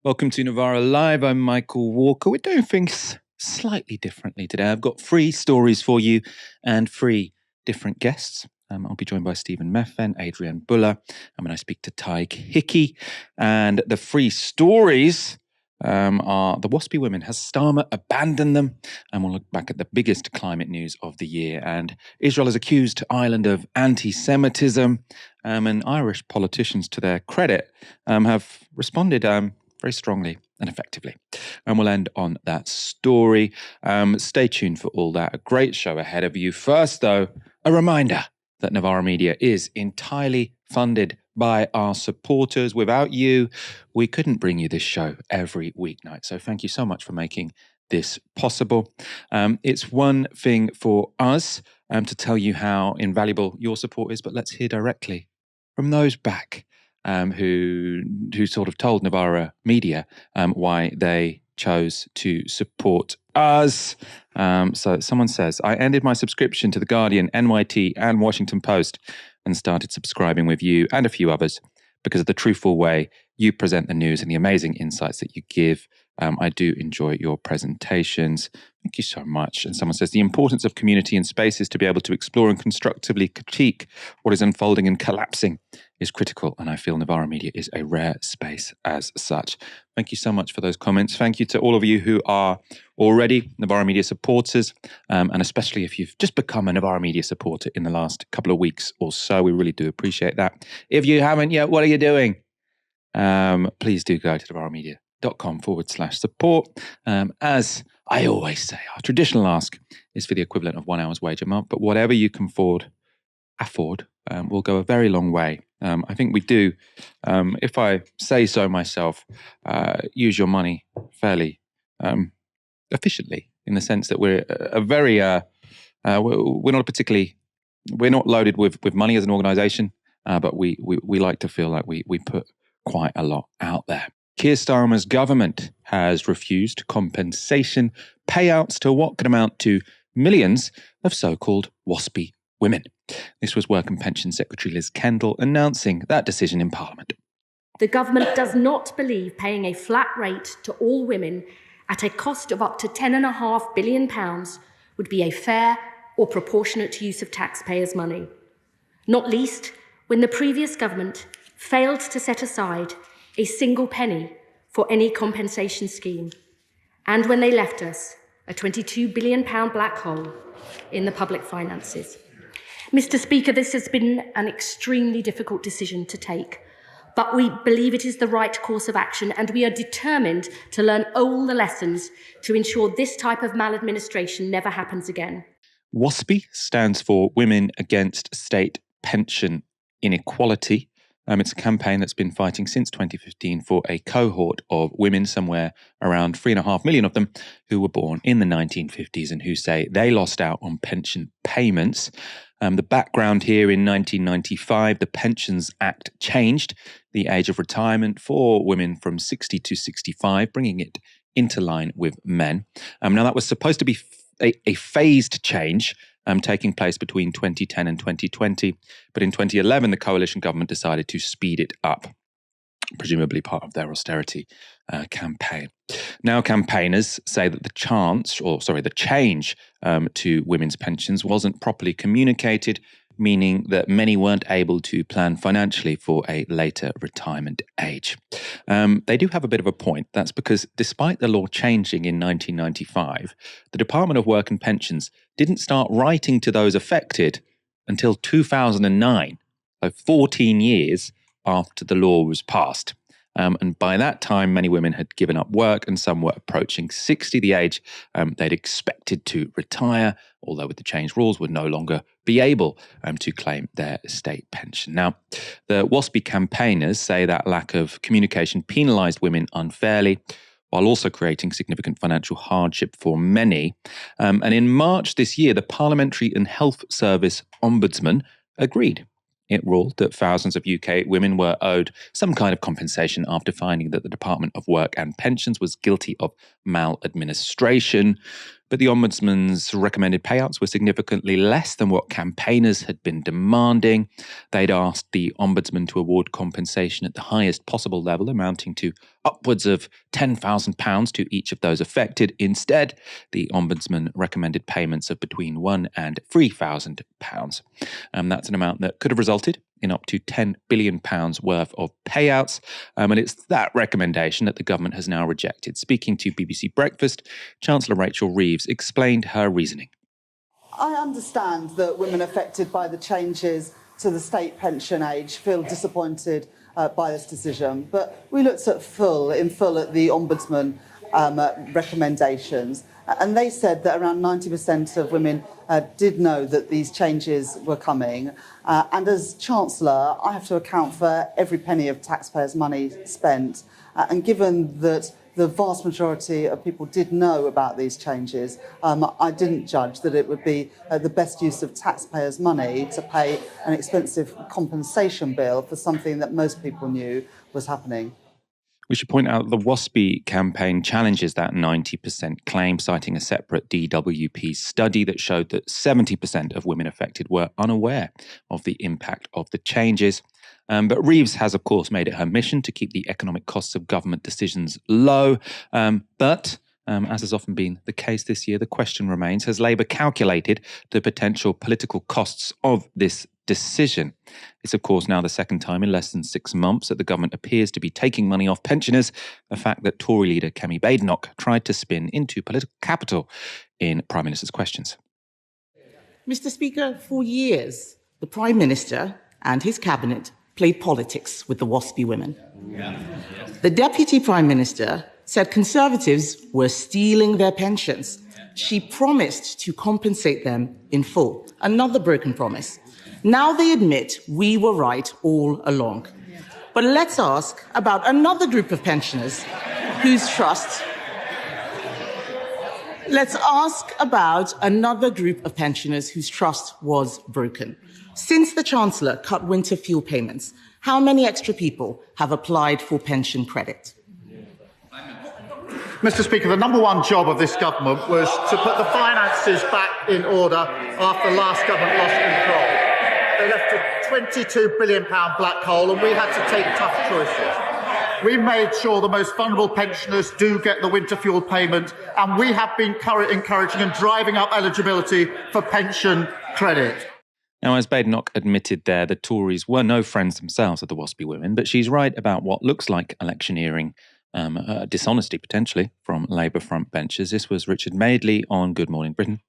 Welcome to Novara Live. I'm Michael Walker. We're doing things slightly differently today. I've got 3 stories for you and 3 different guests. I'll be joined by Methven, Adrienne, and when I speak to Tadhg, Hickey. And the 3 stories are the Waspi women. Has Starmer abandoned them? And we'll look back at the biggest climate news of the year. And Israel has accused Ireland of anti-Semitism. And Irish politicians, to their credit, have responded very strongly and effectively. And we'll end on that story. Stay tuned for all that. A great show ahead of you. First, though, a reminder that Novara Media is entirely funded by our supporters. Without you, we couldn't bring you this show every weeknight. So thank you so much for making this possible. It's one thing for us to tell you how invaluable your support is, but let's hear directly from those back who sort of told Novara Media why they chose to support us. So someone says, I ended my subscription to The Guardian, NYT and Washington Post and started subscribing with you and a few others because of the truthful way you present the news and the amazing insights that you give. I do enjoy your presentations. Thank you so much. And someone says, the importance of community and spaces to be able to explore and constructively critique what is unfolding and collapsing is critical. And I feel Novara Media is a rare space as such. Thank you so much for those comments. Thank you to all of you who are already Novara Media supporters, and especially if you've just become a Novara Media supporter in the last couple of weeks or so. We really do appreciate that. If you haven't yet, what are you doing? Please do go to novaramedia.com/support. As I always say, our traditional ask is for the equivalent of 1 hour's wage a month, but whatever you can afford will go a very long way. I think we do, if I say so myself, use your money fairly efficiently, in the sense that we're we're not loaded with money as an organization, but we like to feel like we put quite a lot out there. Keir Starmer's government has refused compensation payouts to what could amount to millions of so-called Waspi women. This was Work and Pension Secretary Liz Kendall announcing that decision in Parliament. The government does not believe paying a flat rate to all women at a cost of up to £10.5 billion would be a fair or proportionate use of taxpayers' money, not least when the previous government failed to set aside a single penny for any compensation scheme, and when they left us a £22 billion black hole in the public finances. Mr. Speaker, this has been an extremely difficult decision to take, but we believe it is the right course of action, and we are determined to learn all the lessons to ensure this type of maladministration never happens again. WASPI stands for Women Against State Pension Inequality. It's a campaign that's been fighting since 2015 for a cohort of women, somewhere around 3.5 million of them, who were born in the 1950s and who say they lost out on pension payments. The background here: in 1995, the Pensions Act changed the age of retirement for women from 60 to 65, bringing it into line with men. Now, that was supposed to be a phased change, taking place between 2010 and 2020. But in 2011, the coalition government decided to speed it up, presumably part of their austerity campaign. Now, campaigners say that the change to women's pensions wasn't properly communicated, meaning that many weren't able to plan financially for a later retirement age. They do have a bit of a point. That's because despite the law changing in 1995, the Department of Work and Pensions didn't start writing to those affected until 2009, so 14 years after the law was passed. And by that time, many women had given up work and some were approaching 60, the age they'd expected to retire, although with the changed rules would no longer be able to claim their state pension. Now, the WASPI campaigners say that lack of communication penalised women unfairly, while also creating significant financial hardship for many. And in March this year, the Parliamentary and Health Service Ombudsman agreed. It ruled that thousands of UK women were owed some kind of compensation after finding that the Department of Work and Pensions was guilty of maladministration. But the Ombudsman's recommended payouts were significantly less than what campaigners had been demanding. They'd asked the Ombudsman to award compensation at the highest possible level, amounting to upwards of £10,000 to each of those affected. Instead, the Ombudsman recommended payments of between £1,000 and £3,000. That's an amount that could have resulted in up to £10 billion worth of payouts. And it's that recommendation that the government has now rejected. Speaking to BBC Breakfast, Chancellor Rachel Reeves explained her reasoning. I understand that women affected by the changes to the state pension age feel disappointed by this decision, but we looked in full at the Ombudsman recommendations, and they said that around 90% of women did know that these changes were coming. And as Chancellor, I have to account for every penny of taxpayers' money spent. And given that the vast majority of people did know about these changes, I didn't judge that it would be the best use of taxpayers' money to pay an expensive compensation bill for something that most people knew was happening. We should point out the Waspi campaign challenges that 90% claim, citing a separate DWP study that showed that 70% of women affected were unaware of the impact of the changes. But Reeves has, of course, made it her mission to keep the economic costs of government decisions low. But as has often been the case this year, the question remains, has Labour calculated the potential political costs of this decision? It's, of course, now the second time in less than 6 months that the government appears to be taking money off pensioners, a fact that Tory leader Kemi Badenoch tried to spin into political capital in Prime Minister's questions. Mr. Speaker, for years, the Prime Minister and his cabinet played politics with the Waspi women. The Deputy Prime Minister said Conservatives were stealing their pensions. She promised to compensate them in full. Another broken promise. Now they admit we were right all along. But let's ask about another group of pensioners whose trust... Let's ask about another group of pensioners whose trust was broken. Since the Chancellor cut winter fuel payments, how many extra people have applied for pension credit? Mr. Speaker, the number one job of this government was to put the finances back in order after the last government lost control. They left a £22 billion black hole, and we had to take tough choices. We made sure the most vulnerable pensioners do get the winter fuel payment, and we have been encouraging and driving up eligibility for pension credit. Now, as Badenoch admitted there, the Tories were no friends themselves of the Waspi women, but she's right about what looks like electioneering dishonesty, potentially, from Labour frontbenchers. This was Richard Madeley on Good Morning Britain.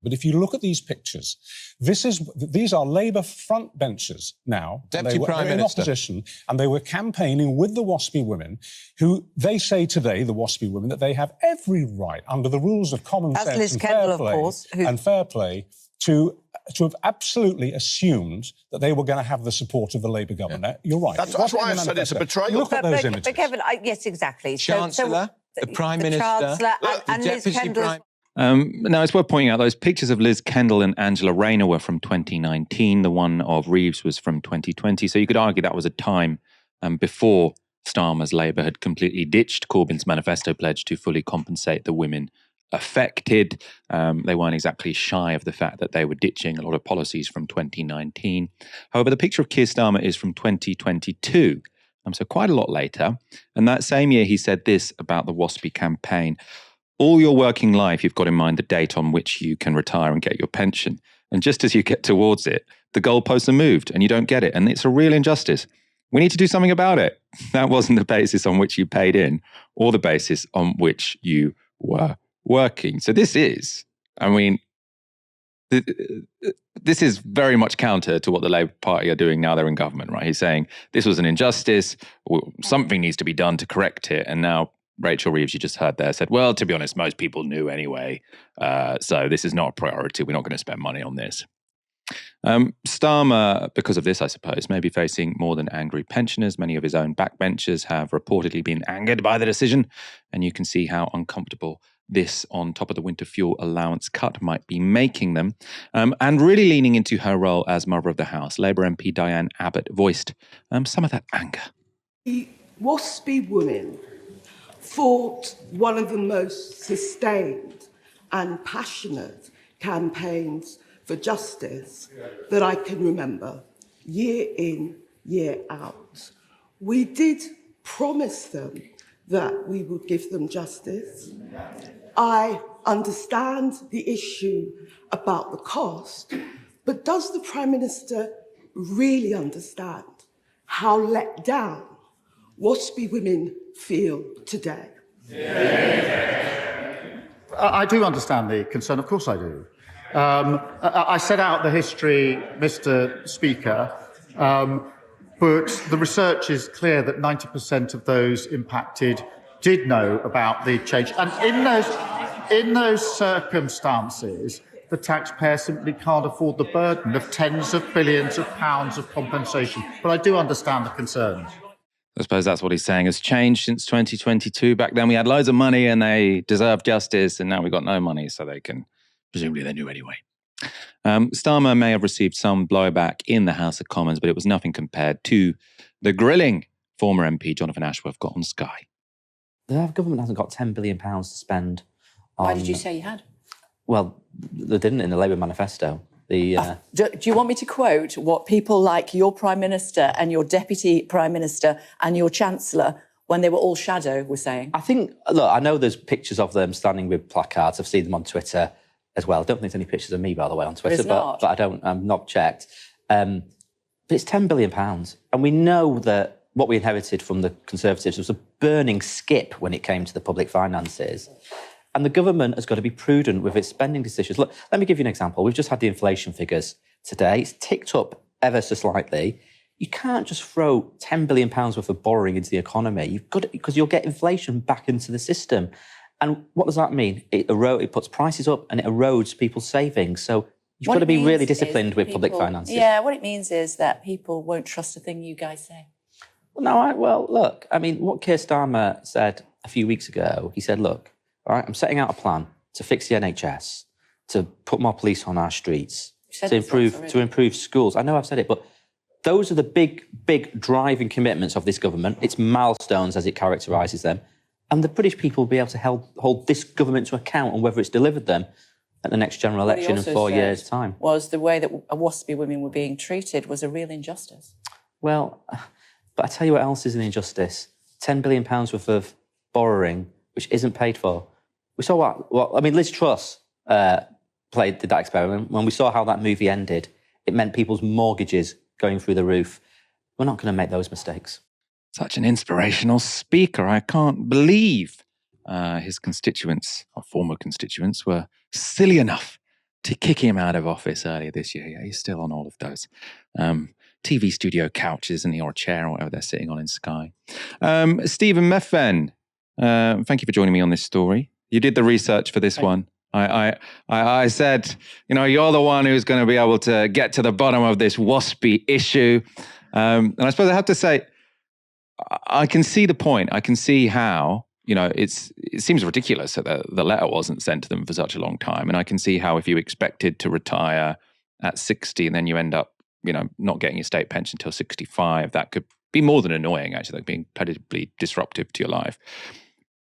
But if you look at these pictures, these are Labour frontbenchers now. Deputy Prime Minister. In opposition, and they were campaigning with the Waspi women, who they say today, the Waspi women, that they have every right, under the rules of common sense and fair play, to have absolutely assumed that they were going to have the support of the Labour government. Yeah. You're right. That's why I said it's a betrayal. Look at those images. But Kevin, yes, exactly. Chancellor, the Prime Minister, Chancellor and Liz Kendall. Now, it's worth pointing out those pictures of Liz Kendall and Angela Rayner were from 2019. The one of Reeves was from 2020. So you could argue that was a time before Starmer's Labour had completely ditched Corbyn's manifesto pledge to fully compensate the women affected. They weren't exactly shy of the fact that they were ditching a lot of policies from 2019. However, the picture of Keir Starmer is from 2022, so quite a lot later. And that same year, he said this about the Waspi campaign: all your working life, you've got in mind the date on which you can retire and get your pension. And just as you get towards it, the goalposts are moved and you don't get it. And it's a real injustice. We need to do something about it. That wasn't the basis on which you paid in, or the basis on which you were working. So this is, this is very much counter to what the Labour Party are doing now they're in government, right? He's saying this was an injustice, something needs to be done to correct it. And now Rachel Reeves, you just heard there, said, well, to be honest, most people knew anyway. So this is not a priority. We're not going to spend money on this. Starmer, because of this, I suppose, may be facing more than angry pensioners. Many of his own backbenchers have reportedly been angered by the decision. And you can see how uncomfortable this, on top of the winter fuel allowance cut, might be making them. And really leaning into her role as Mother of the House, Labour MP Diane Abbott voiced some of that anger. The Waspi women fought one of the most sustained and passionate campaigns for justice that I can remember, year in, year out. We did promise them that we would give them justice. I understand the issue about the cost, but does the Prime Minister really understand how let down Waspi women feel today? I do understand the concern, of course I do. I set out the history, Mr. Speaker, but the research is clear that 90% of those impacted did know about the change. And in those circumstances, the taxpayer simply can't afford the burden of tens of billions of pounds of compensation. But I do understand the concerns. I suppose that's what he's saying has changed since 2022. Back then we had loads of money and they deserved justice, and now we've got no money, so they can, presumably they knew anyway. Starmer may have received some blowback in the House of Commons, but it was nothing compared to the grilling former MP Jonathan Ashworth got on Sky. The government hasn't got £10 billion to spend on... Why did you say you had? Well, they didn't in the Labour manifesto. Do you want me to quote what people like your Prime Minister and your Deputy Prime Minister and your Chancellor, when they were all shadow, were saying? I think, look, I know there's pictures of them standing with placards. I've seen them on Twitter as well. I don't think there's any pictures of me, by the way, on Twitter, but I'm not checked. But it's £10 billion. And we know that what we inherited from the Conservatives was a burning skip when it came to the public finances. And the government has got to be prudent with its spending decisions. Look, let me give you an example. We've just had the inflation figures today. It's ticked up ever so slightly. You can't just throw £10 billion worth of borrowing into the economy. You've got to, because you'll get inflation back into the system. And what does that mean? It puts prices up and it erodes people's savings. So you've got to be really disciplined with public finances. Yeah, what it means is that people won't trust a thing you guys say. Well, look, I mean, what Keir Starmer said a few weeks ago, he said, look, all right, I'm setting out a plan to fix the NHS, to put more police on our streets, to improve schools. I know I've said it, but those are the big driving commitments of this government. It's milestones, as it characterises them. And the British people will be able to hold this government to account on whether it's delivered them at the next general election in 4 years' time. Was the way that Waspi women were being treated was a real injustice. Well, but I tell you what else is an injustice. £10 billion worth of borrowing, which isn't paid for. We saw Liz Truss did that experiment. When we saw how that movie ended, it meant people's mortgages going through the roof. We're not going to make those mistakes. Such an inspirational speaker. I can't believe his constituents, or former constituents, were silly enough to kick him out of office earlier this year. Yeah, he's still on all of those TV studio couches, isn't he, or a chair, or whatever they're sitting on in Sky. Stephen Methven, thank you for joining me on this story. You did the research for this one. I said, you're the one who's going to be able to get to the bottom of this Waspi issue. And I suppose I have to say, I can see the point. I can see how, it seems ridiculous that the letter wasn't sent to them for such a long time. And I can see how if you expected to retire at 60 and then you end up, not getting your state pension until 65, that could be more than annoying, actually, like being incredibly disruptive to your life.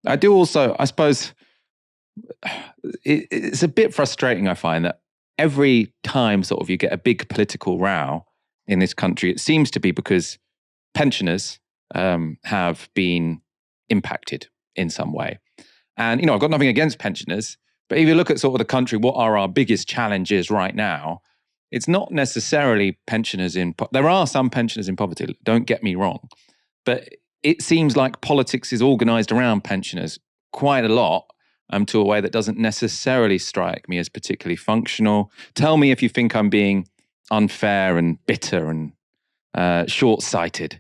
I do also, I suppose, it's a bit frustrating, I find, that every time sort of you get a big political row in this country, it seems to be because pensioners have been impacted in some way. And, I've got nothing against pensioners, but if you look at sort of the country, what are our biggest challenges right now? It's not necessarily pensioners there are some pensioners in poverty, don't get me wrong, but it seems like politics is organised around pensioners quite a lot, to a way that doesn't necessarily strike me as particularly functional. Tell me if you think I'm being unfair and bitter and short-sighted.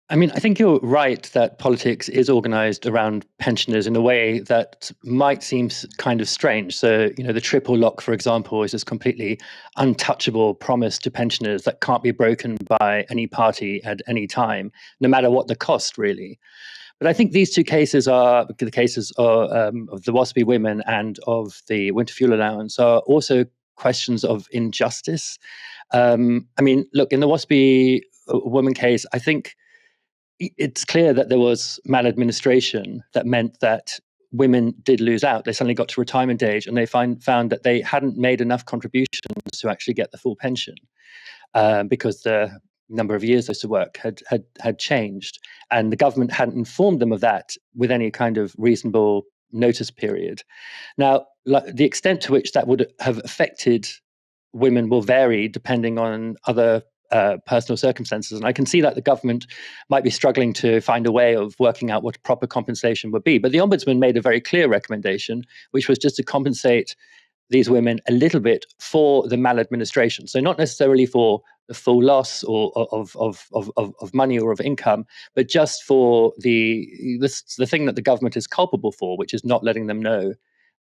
I mean, I think you're right that politics is organised around pensioners in a way that might seem kind of strange. So, the triple lock, for example, is this completely untouchable promise to pensioners that can't be broken by any party at any time, no matter what the cost, really. But I think these two cases are the cases of the Waspi women and of the winter fuel allowance are also questions of injustice. I mean, look, in the Waspi woman case, I think it's clear that there was maladministration that meant that women did lose out. They suddenly got to retirement age and they found that they hadn't made enough contributions to actually get the full pension because the number of years they used to work had changed, and the government hadn't informed them of that with any kind of reasonable notice period. Now, the extent to which that would have affected women will vary depending on other personal circumstances. And I can see that the government might be struggling to find a way of working out what proper compensation would be. But the Ombudsman made a very clear recommendation, which was just to compensate these women a little bit for the maladministration. So not necessarily for the full loss or of money or of income, but just for the thing that the government is culpable for, which is not letting them know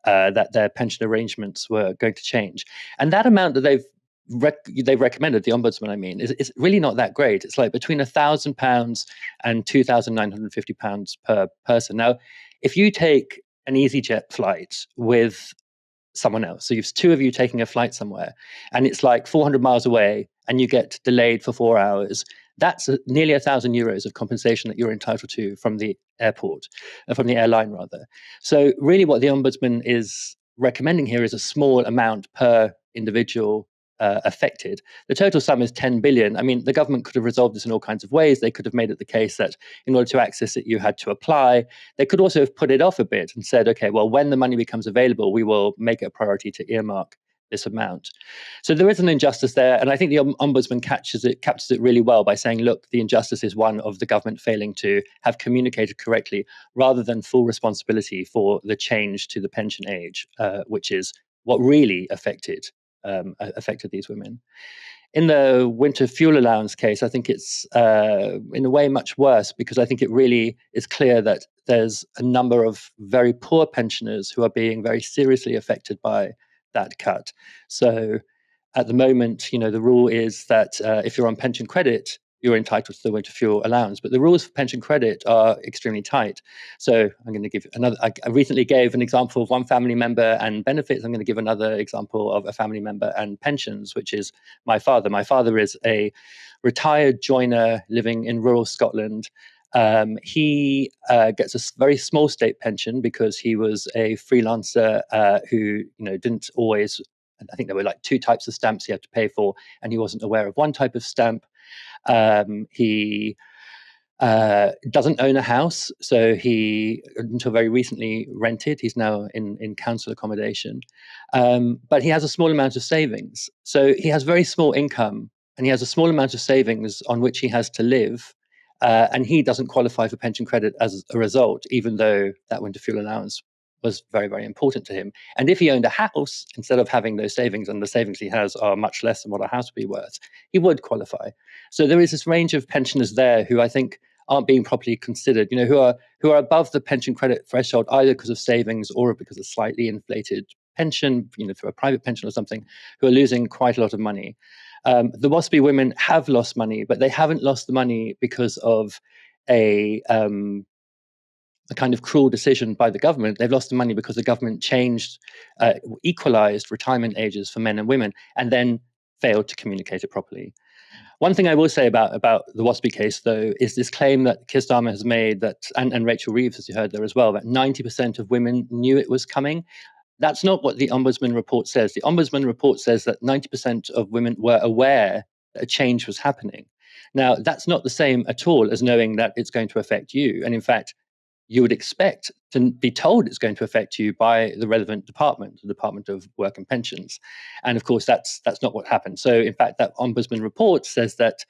that their pension arrangements were going to change. And that amount that they've recommended, the Ombudsman, I mean, is really not that great. It's like between £1,000 and £2,950 per person. Now, if you take an EasyJet flight with someone else, so you've two of you taking a flight somewhere, and it's like 400 miles away, and you get delayed for 4 hours, that's nearly €1,000 of compensation that you're entitled to from the airport, from the airline rather. So really what the Ombudsman is recommending here is a small amount per individual affected. The total sum is 10 billion. I mean, the government could have resolved this in all kinds of ways. They could have made it the case that in order to access it, you had to apply. They could also have put it off a bit and said, okay, well, when the money becomes available, we will make it a priority to earmark this amount. So there is an injustice there. And I think the Ombudsman captures it really well by saying, look, the injustice is one of the government failing to have communicated correctly rather than full responsibility for the change to the pension age, which is what really affected these women. In the winter fuel allowance case, I think it's in a way much worse, because I think it really is clear that there's a number of very poor pensioners who are being very seriously affected by that cut. So at the moment, the rule is that if you're on pension credit, you're entitled to the winter fuel allowance. But the rules for pension credit are extremely tight. So I'm going to give another, I recently gave an example of one family member and benefits. I'm going to give another example of a family member and pensions, which is my father. My father is a retired joiner living in rural Scotland. He gets a very small state pension because he was a freelancer who, didn't always, I think there were like 2 types of stamps he had to pay for, and he wasn't aware of one type of stamp. He doesn't own a house, so he, until very recently, rented. He's now in council accommodation. But he has a small amount of savings. So he has very small income, and he has a small amount of savings on which he has to live. And he doesn't qualify for pension credit as a result, even though that winter fuel allowance was very, very important to him. And if he owned a house, instead of having those savings, and the savings he has are much less than what a house would be worth, he would qualify. So there is this range of pensioners there who I think aren't being properly considered, who are above the pension credit threshold, either because of savings or because of slightly inflated pension, through a private pension or something, who are losing quite a lot of money. The Waspi women have lost money, but they haven't lost the money because of a kind of cruel decision by the government. They've lost the money because the government changed, equalized retirement ages for men and women, and then failed to communicate it properly. One thing I will say about the Waspi case, though, is this claim that Keir Starmer has made that, and Rachel Reeves, as you heard there as well, that 90% of women knew it was coming. That's not what the Ombudsman report says. The Ombudsman report says that 90% of women were aware that a change was happening. Now, that's not the same at all as knowing that it's going to affect you. And in fact, you would expect to be told it's going to affect you by the relevant department, the Department of Work and Pensions. And of course, that's not what happened. So in fact, that Ombudsman report says that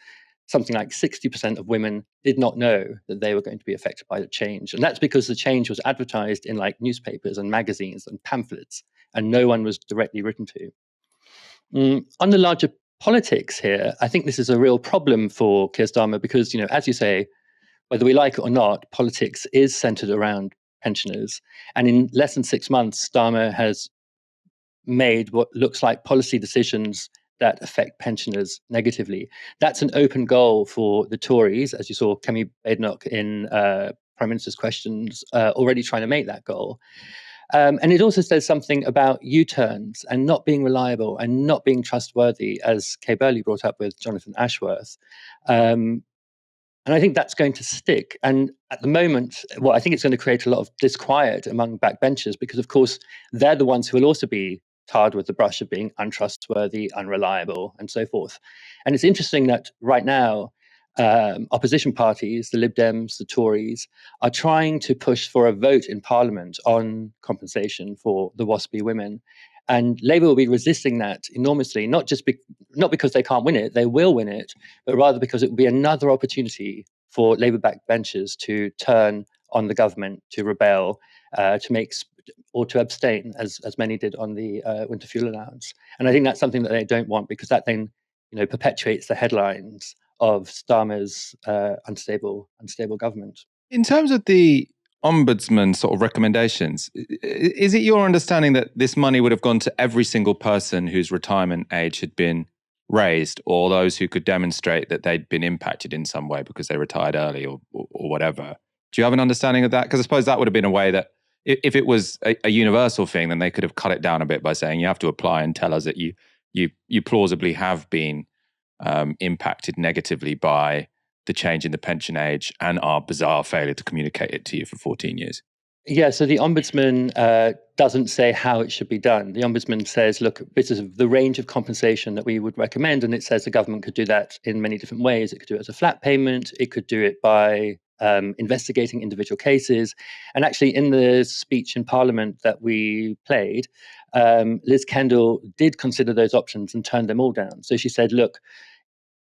something like 60% of women did not know that they were going to be affected by the change. And that's because the change was advertised in like newspapers and magazines and pamphlets, and no one was directly written to. On the larger politics here, I think this is a real problem for Keir Starmer because, as you say, whether we like it or not, politics is centered around pensioners. And in less than 6 months, Starmer has made what looks like policy decisions that affect pensioners negatively. That's an open goal for the Tories, as you saw Kemi Badenoch in Prime Minister's questions already trying to make that goal. And it also says something about U-turns and not being reliable and not being trustworthy, as Kay Burley brought up with Jonathan Ashworth. And I think that's going to stick. And at the moment, well, I think it's going to create a lot of disquiet among backbenchers because, of course, they're the ones who will also be tarred with the brush of being untrustworthy, unreliable, and so forth. And it's interesting that right now, opposition parties, the Lib Dems, the Tories, are trying to push for a vote in Parliament on compensation for the Waspy women. And Labour will be resisting that enormously, not because they can't win it, they will win it, but rather because it will be another opportunity for Labour backbenchers to turn on the government, to rebel, or to abstain, as many did on the winter fuel allowance. And I think that's something that they don't want, because that then perpetuates the headlines of Starmer's unstable government. In terms of the Ombudsman sort of recommendations, is it your understanding that this money would have gone to every single person whose retirement age had been raised, or those who could demonstrate that they'd been impacted in some way because they retired early or whatever? Do you have an understanding of that? Because I suppose that would have been a way that if it was a universal thing, then they could have cut it down a bit by saying you have to apply and tell us that you plausibly have been impacted negatively by the change in the pension age and our bizarre failure to communicate it to you for 14 years. Yeah, so the Ombudsman doesn't say how it should be done. The Ombudsman says, look, this is the range of compensation that we would recommend, and it says the government could do that in many different ways. It could do it as a flat payment, it could do it by investigating individual cases. And actually, in the speech in Parliament that we played, Liz Kendall did consider those options and turned them all down. So she said, look,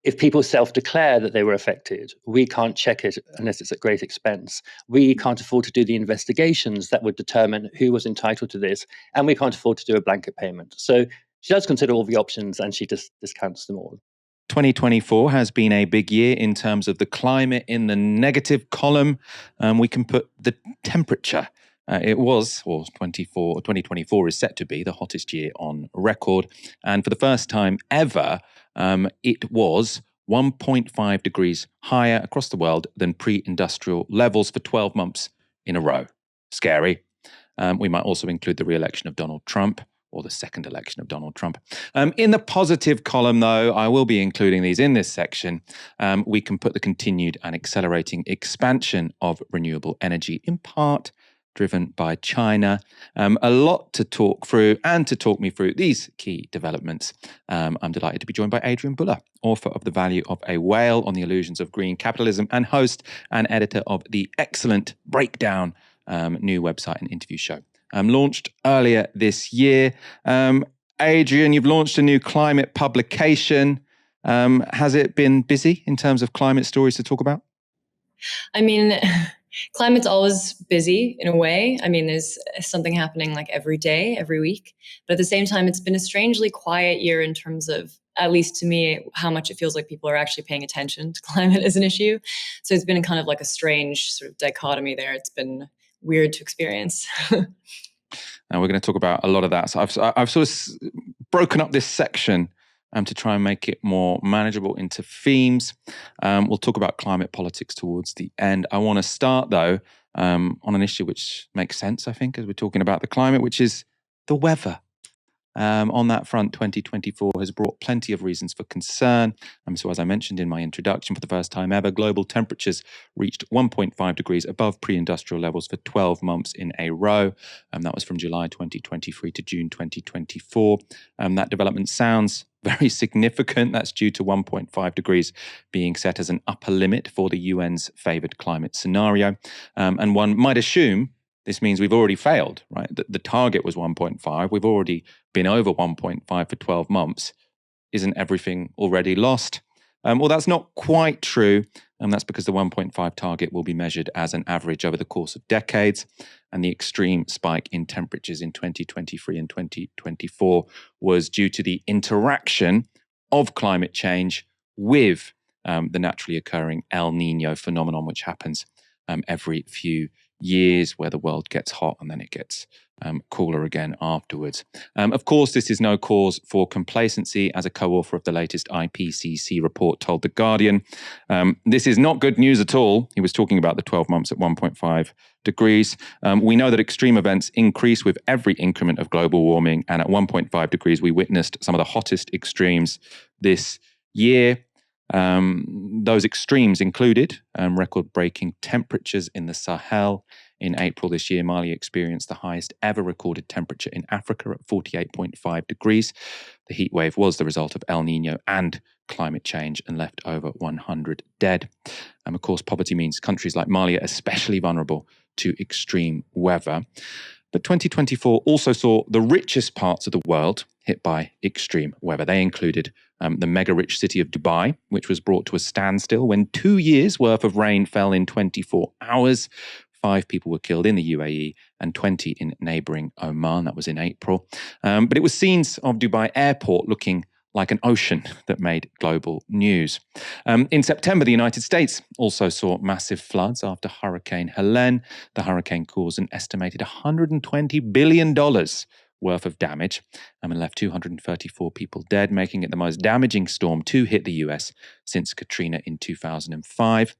if people self-declare that they were affected, we can't check it unless it's at great expense. We can't afford to do the investigations that would determine who was entitled to this, and we can't afford to do a blanket payment. So she does consider all the options, and she just discounts them all. 2024 has been a big year in terms of the climate. In the negative column, we can put the temperature. 2024 is set to be the hottest year on record. And for the first time ever, it was 1.5 degrees higher across the world than pre-industrial levels for 12 months in a row. Scary. We might also include the re-election of Donald Trump, or the second election of Donald Trump. In the positive column, though, I will be including these in this section. We can put the continued and accelerating expansion of renewable energy, in part driven by China. A lot to talk through, and to talk me through these key developments, I'm delighted to be joined by Adrienne Buller, author of The Value of a Whale on the Illusions of Green Capitalism, and host and editor of the excellent Breakdown new website and interview show. Launched earlier this year. Adrienne, you've launched a new climate publication. Has it been busy in terms of climate stories to talk about? I mean, climate's always busy in a way. I mean, there's something happening like every day, every week. But at the same time, it's been a strangely quiet year in terms of, at least to me, how much it feels like people are actually paying attention to climate as an issue. So it's been kind of like a strange sort of dichotomy there. It's been weird to experience. And we're going to talk about a lot of that. So I've sort of broken up this section to try and make it more manageable into themes. We'll talk about climate politics towards the end. I want to start, though, on an issue which makes sense, I think, as we're talking about the climate, which is the weather. On that front, 2024 has brought plenty of reasons for concern. So as I mentioned in my introduction, for the first time ever, global temperatures reached 1.5 degrees above pre-industrial levels for 12 months in a row. That was from July 2023 to June 2024. That development sounds very significant. That's due to 1.5 degrees being set as an upper limit for the UN's favoured climate scenario. And one might assume this means we've already failed, right? The target was 1.5. We've already been over 1.5 for 12 months. Isn't everything already lost? Well, that's not quite true. That's because the 1.5 target will be measured as an average over the course of decades. And the extreme spike in temperatures in 2023 and 2024 was due to the interaction of climate change with the naturally occurring El Nino phenomenon, which happens every few years, where the world gets hot and then it gets cooler again afterwards. Of course, this is no cause for complacency, as a co-author of the latest IPCC report told The Guardian. This is not good news at all. He was talking about the 12 months at 1.5 degrees. We know that extreme events increase with every increment of global warming, and at 1.5 degrees, we witnessed some of the hottest extremes this year. Those extremes included record-breaking temperatures in the Sahel. In April this year, Mali experienced the highest ever recorded temperature in Africa at 48.5 degrees. The heat wave was the result of El Nino and climate change and left over 100 dead. Of course, poverty means countries like Mali are especially vulnerable to extreme weather. But 2024 also saw the richest parts of the world hit by extreme weather. They included the mega-rich city of Dubai, which was brought to a standstill when 2 years' worth of rain fell in 24 hours. 5 people were killed in the UAE and 20 in neighbouring Oman. That was in April. But it was scenes of Dubai airport looking like an ocean that made global news. In September, the United States also saw massive floods after Hurricane Helene. The hurricane caused an estimated $120 billion worth of damage and left 234 people dead, making it the most damaging storm to hit the US since Katrina in 2005.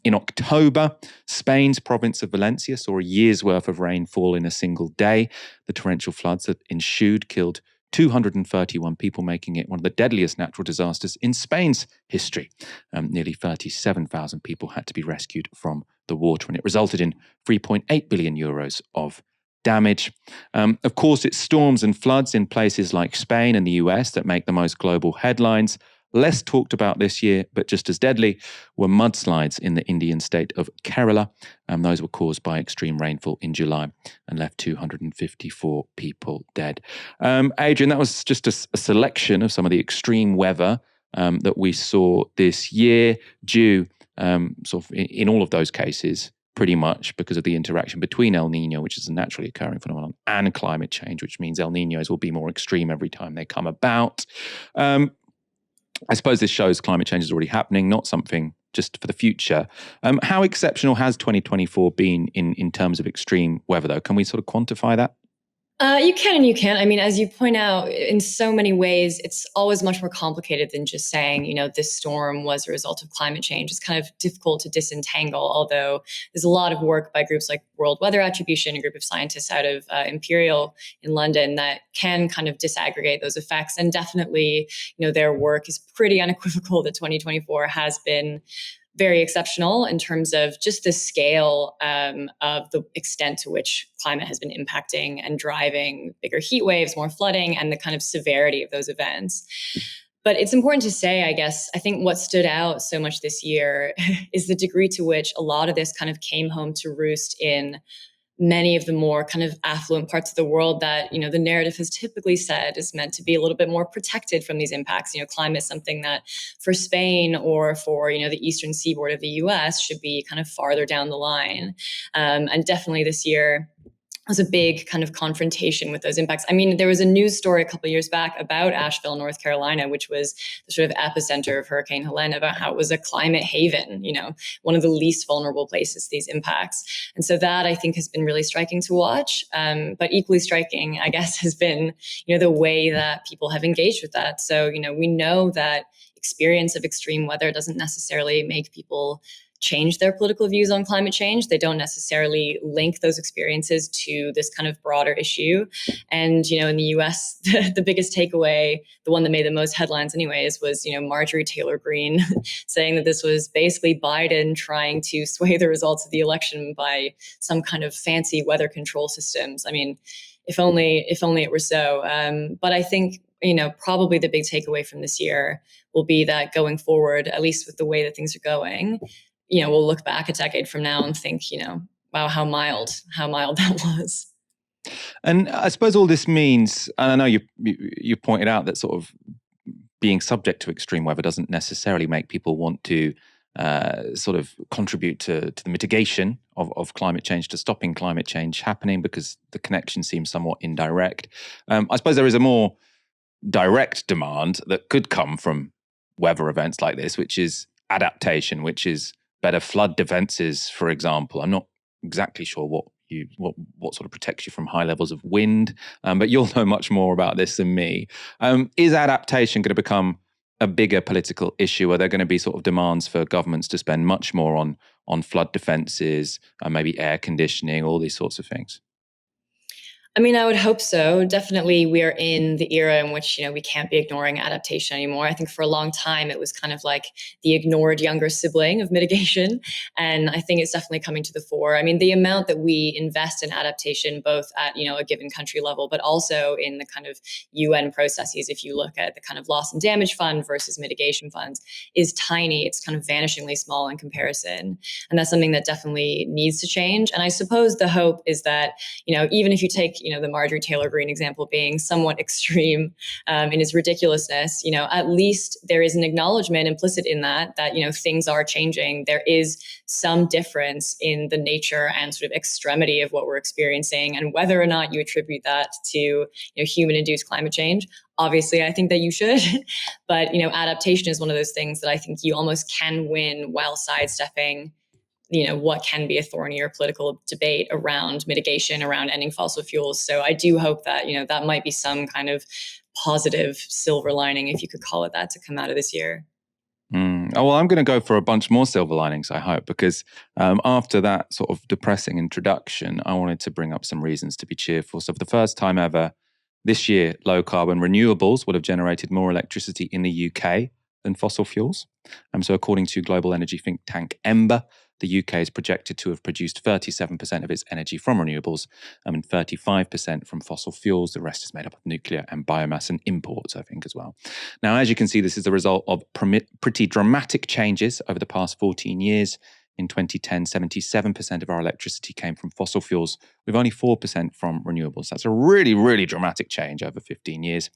In October, Spain's province of Valencia saw a year's worth of rain fall in a single day. The torrential floods that ensued killed 231 people, making it one of the deadliest natural disasters in Spain's history. Nearly 37,000 people had to be rescued from the water, and it resulted in 3.8 billion euros of damage. Of course, it's storms and floods in places like Spain and the US that make the most global headlines. Less talked about this year, but just as deadly, were mudslides in the Indian state of Kerala. Those were caused by extreme rainfall in July and left 254 people dead. Adrienne, that was just a selection of some of the extreme weather that we saw this year, due sort of in all of those cases, pretty much because of the interaction between El Nino, which is a naturally occurring phenomenon, and climate change, which means El Ninos will be more extreme every time they come about. I suppose this shows climate change is already happening, not something just for the future. How exceptional has 2024 been in terms of extreme weather, though? Can we sort of quantify that? You can and you can't. I mean, as you point out, in so many ways, it's always much more complicated than just saying, you know, this storm was a result of climate change. It's kind of difficult to disentangle, although there's a lot of work by groups like World Weather Attribution, a group of scientists out of Imperial in London, that can kind of disaggregate those effects. And definitely, you know, their work is pretty unequivocal that 2024 has been very exceptional in terms of just the scale of the extent to which climate has been impacting and driving bigger heat waves, more flooding, and the kind of severity of those events. But it's important to say, I guess, I think what stood out so much this year is the degree to which a lot of this kind of came home to roost in many of the more kind of affluent parts of the world that, you know, the narrative has typically said is meant to be a little bit more protected from these impacts. You know, climate is something that for Spain or for, you know, the eastern seaboard of the US should be kind of farther down the line. And definitely this year was a big kind of confrontation with those impacts. I mean, there was a news story a couple of years back about Asheville, North Carolina, which was the sort of epicenter of Hurricane Helene, about how it was a climate haven, you know, one of the least vulnerable places to these impacts. And so that, I think, has been really striking to watch. But equally striking, I guess, has been, you know, the way that people have engaged with that. So, you know, we know that experience of extreme weather doesn't necessarily make people change their political views on climate change. They don't necessarily link those experiences to this kind of broader issue. And, you know, in the US, the biggest takeaway, the one that made the most headlines anyways, was, you know, Marjorie Taylor Greene saying that this was basically Biden trying to sway the results of the election by some kind of fancy weather control systems. I mean, if only it were so. But I think, you know, probably the big takeaway from this year will be that going forward, at least with the way that things are going, you know, we'll look back a decade from now and think, you know, wow, how mild that was. And I suppose all this means, and I know you pointed out that sort of being subject to extreme weather doesn't necessarily make people want to sort of contribute to the mitigation of climate change, to stopping climate change happening, because the connection seems somewhat indirect. I suppose there is a more direct demand that could come from weather events like this, which is adaptation, which is better flood defenses, for example. I'm not exactly sure what sort of protects you from high levels of wind, but you'll know much more about this than me. Is adaptation going to become a bigger political issue? Are there going to be sort of demands for governments to spend much more on flood defenses, maybe air conditioning, all these sorts of things? I mean, I would hope so. Definitely, we are in the era in which, we can't be ignoring adaptation anymore. I think for a long time, it was kind of like the ignored younger sibling of mitigation. And I think it's definitely coming to the fore. I mean, the amount that we invest in adaptation, both at, a given country level, but also in the kind of UN processes, if you look at the kind of loss and damage fund versus mitigation funds, is tiny. It's kind of vanishingly small in comparison. And that's something that definitely needs to change. And I suppose the hope is that, even if you take, the Marjorie Taylor Greene example being somewhat extreme in its ridiculousness, at least there is an acknowledgement implicit in that, things are changing. There is some difference in the nature and sort of extremity of what we're experiencing, and whether or not you attribute that to, human-induced climate change. Obviously, I think that you should, but, adaptation is one of those things that I think you almost can win while sidestepping what can be a thornier political debate around mitigation, around ending fossil fuels. So I do hope that, that might be some kind of positive silver lining, if you could call it that, to come out of this year. Oh, well, I'm going to go for a bunch more silver linings, I hope, because after that sort of depressing introduction, I wanted to bring up some reasons to be cheerful. So for the first time ever this year, low carbon renewables will have generated more electricity in the UK than fossil fuels. So according to global energy think tank Ember, the UK is projected to have produced 37% of its energy from renewables and 35% from fossil fuels. The rest is made up of nuclear and biomass and imports, I think, as well. Now, as you can see, this is the result of pretty dramatic changes over the past 14 years. In 2010, 77% of our electricity came from fossil fuels, with only 4% from renewables. That's a really, really dramatic change over 15 years.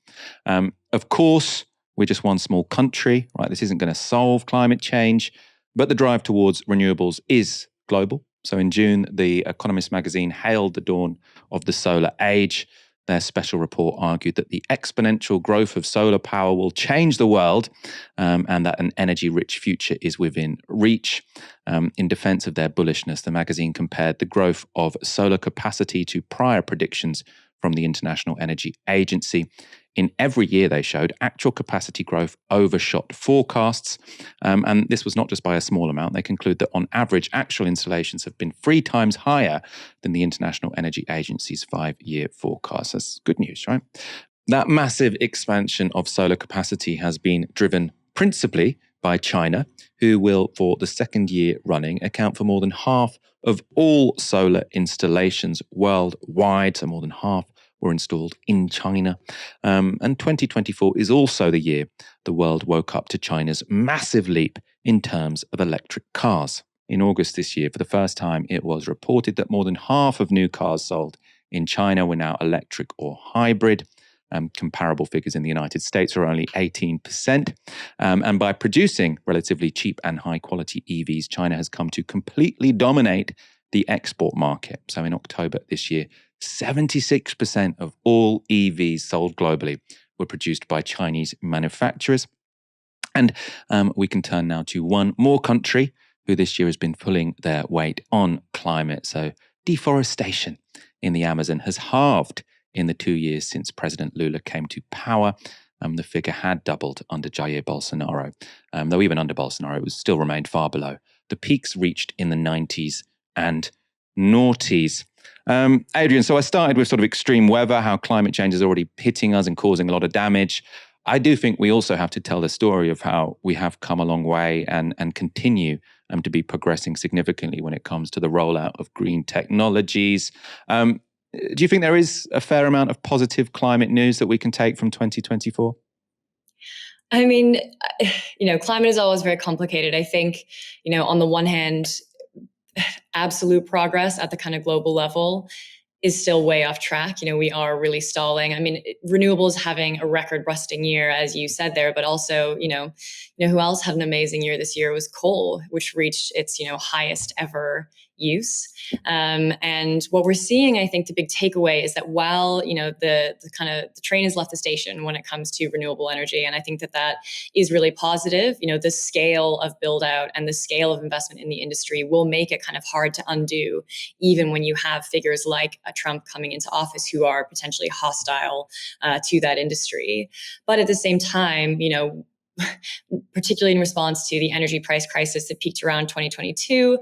Of course, we're just one small country, right? This isn't going to solve climate change, but the drive towards renewables is global. So in June, The Economist magazine hailed the dawn of the solar age. Their special report argued that the exponential growth of solar power will change the world and that an energy-rich future is within reach. In defense of their bullishness, the magazine compared the growth of solar capacity to prior predictions from the International Energy Agency. In every year, they showed actual capacity growth overshot forecasts. And this was not just by a small amount. They conclude that on average, actual installations have been 3 times higher than the International Energy Agency's 5-year forecast. That's good news, right? That massive expansion of solar capacity has been driven principally by China, who will, for the second year running, account for more than half of all solar installations worldwide. So more than half were installed in China. And 2024 is also the year the world woke up to China's massive leap in terms of electric cars. In August this year, for the first time, it was reported that more than half of new cars sold in China were now electric or hybrid. Comparable figures in the United States are only 18%. And by producing relatively cheap and high-quality EVs, China has come to completely dominate the export market. So in October this year, 76% of all EVs sold globally were produced by Chinese manufacturers. And we can turn now to one more country who this year has been pulling their weight on climate. So deforestation in the Amazon has halved in the 2 years since President Lula came to power. The figure had doubled under Jair Bolsonaro, though even under Bolsonaro, it still remained far below the peaks reached in the 90s and noughties. Adrienne, so I started with sort of extreme weather, how climate change is already hitting us and causing a lot of damage. I do think we also have to tell the story of how we have come a long way and continue to be progressing significantly when it comes to the rollout of green technologies. Do you think there is a fair amount of positive climate news that we can take from 2024? I mean, climate is always very complicated. I think, on the one hand, absolute progress at the kind of global level is still way off track. We are really stalling. I mean, renewables having a record-busting year, as you said there, but also, who else had an amazing year this year was coal, which reached its, highest ever use. And what we're seeing, I think the big takeaway is that while, the train has left the station when it comes to renewable energy, and I think that is really positive, the scale of build out and the scale of investment in the industry will make it kind of hard to undo, even when you have figures like a Trump coming into office who are potentially hostile to that industry. But at the same time, particularly in response to the energy price crisis that peaked around 2022.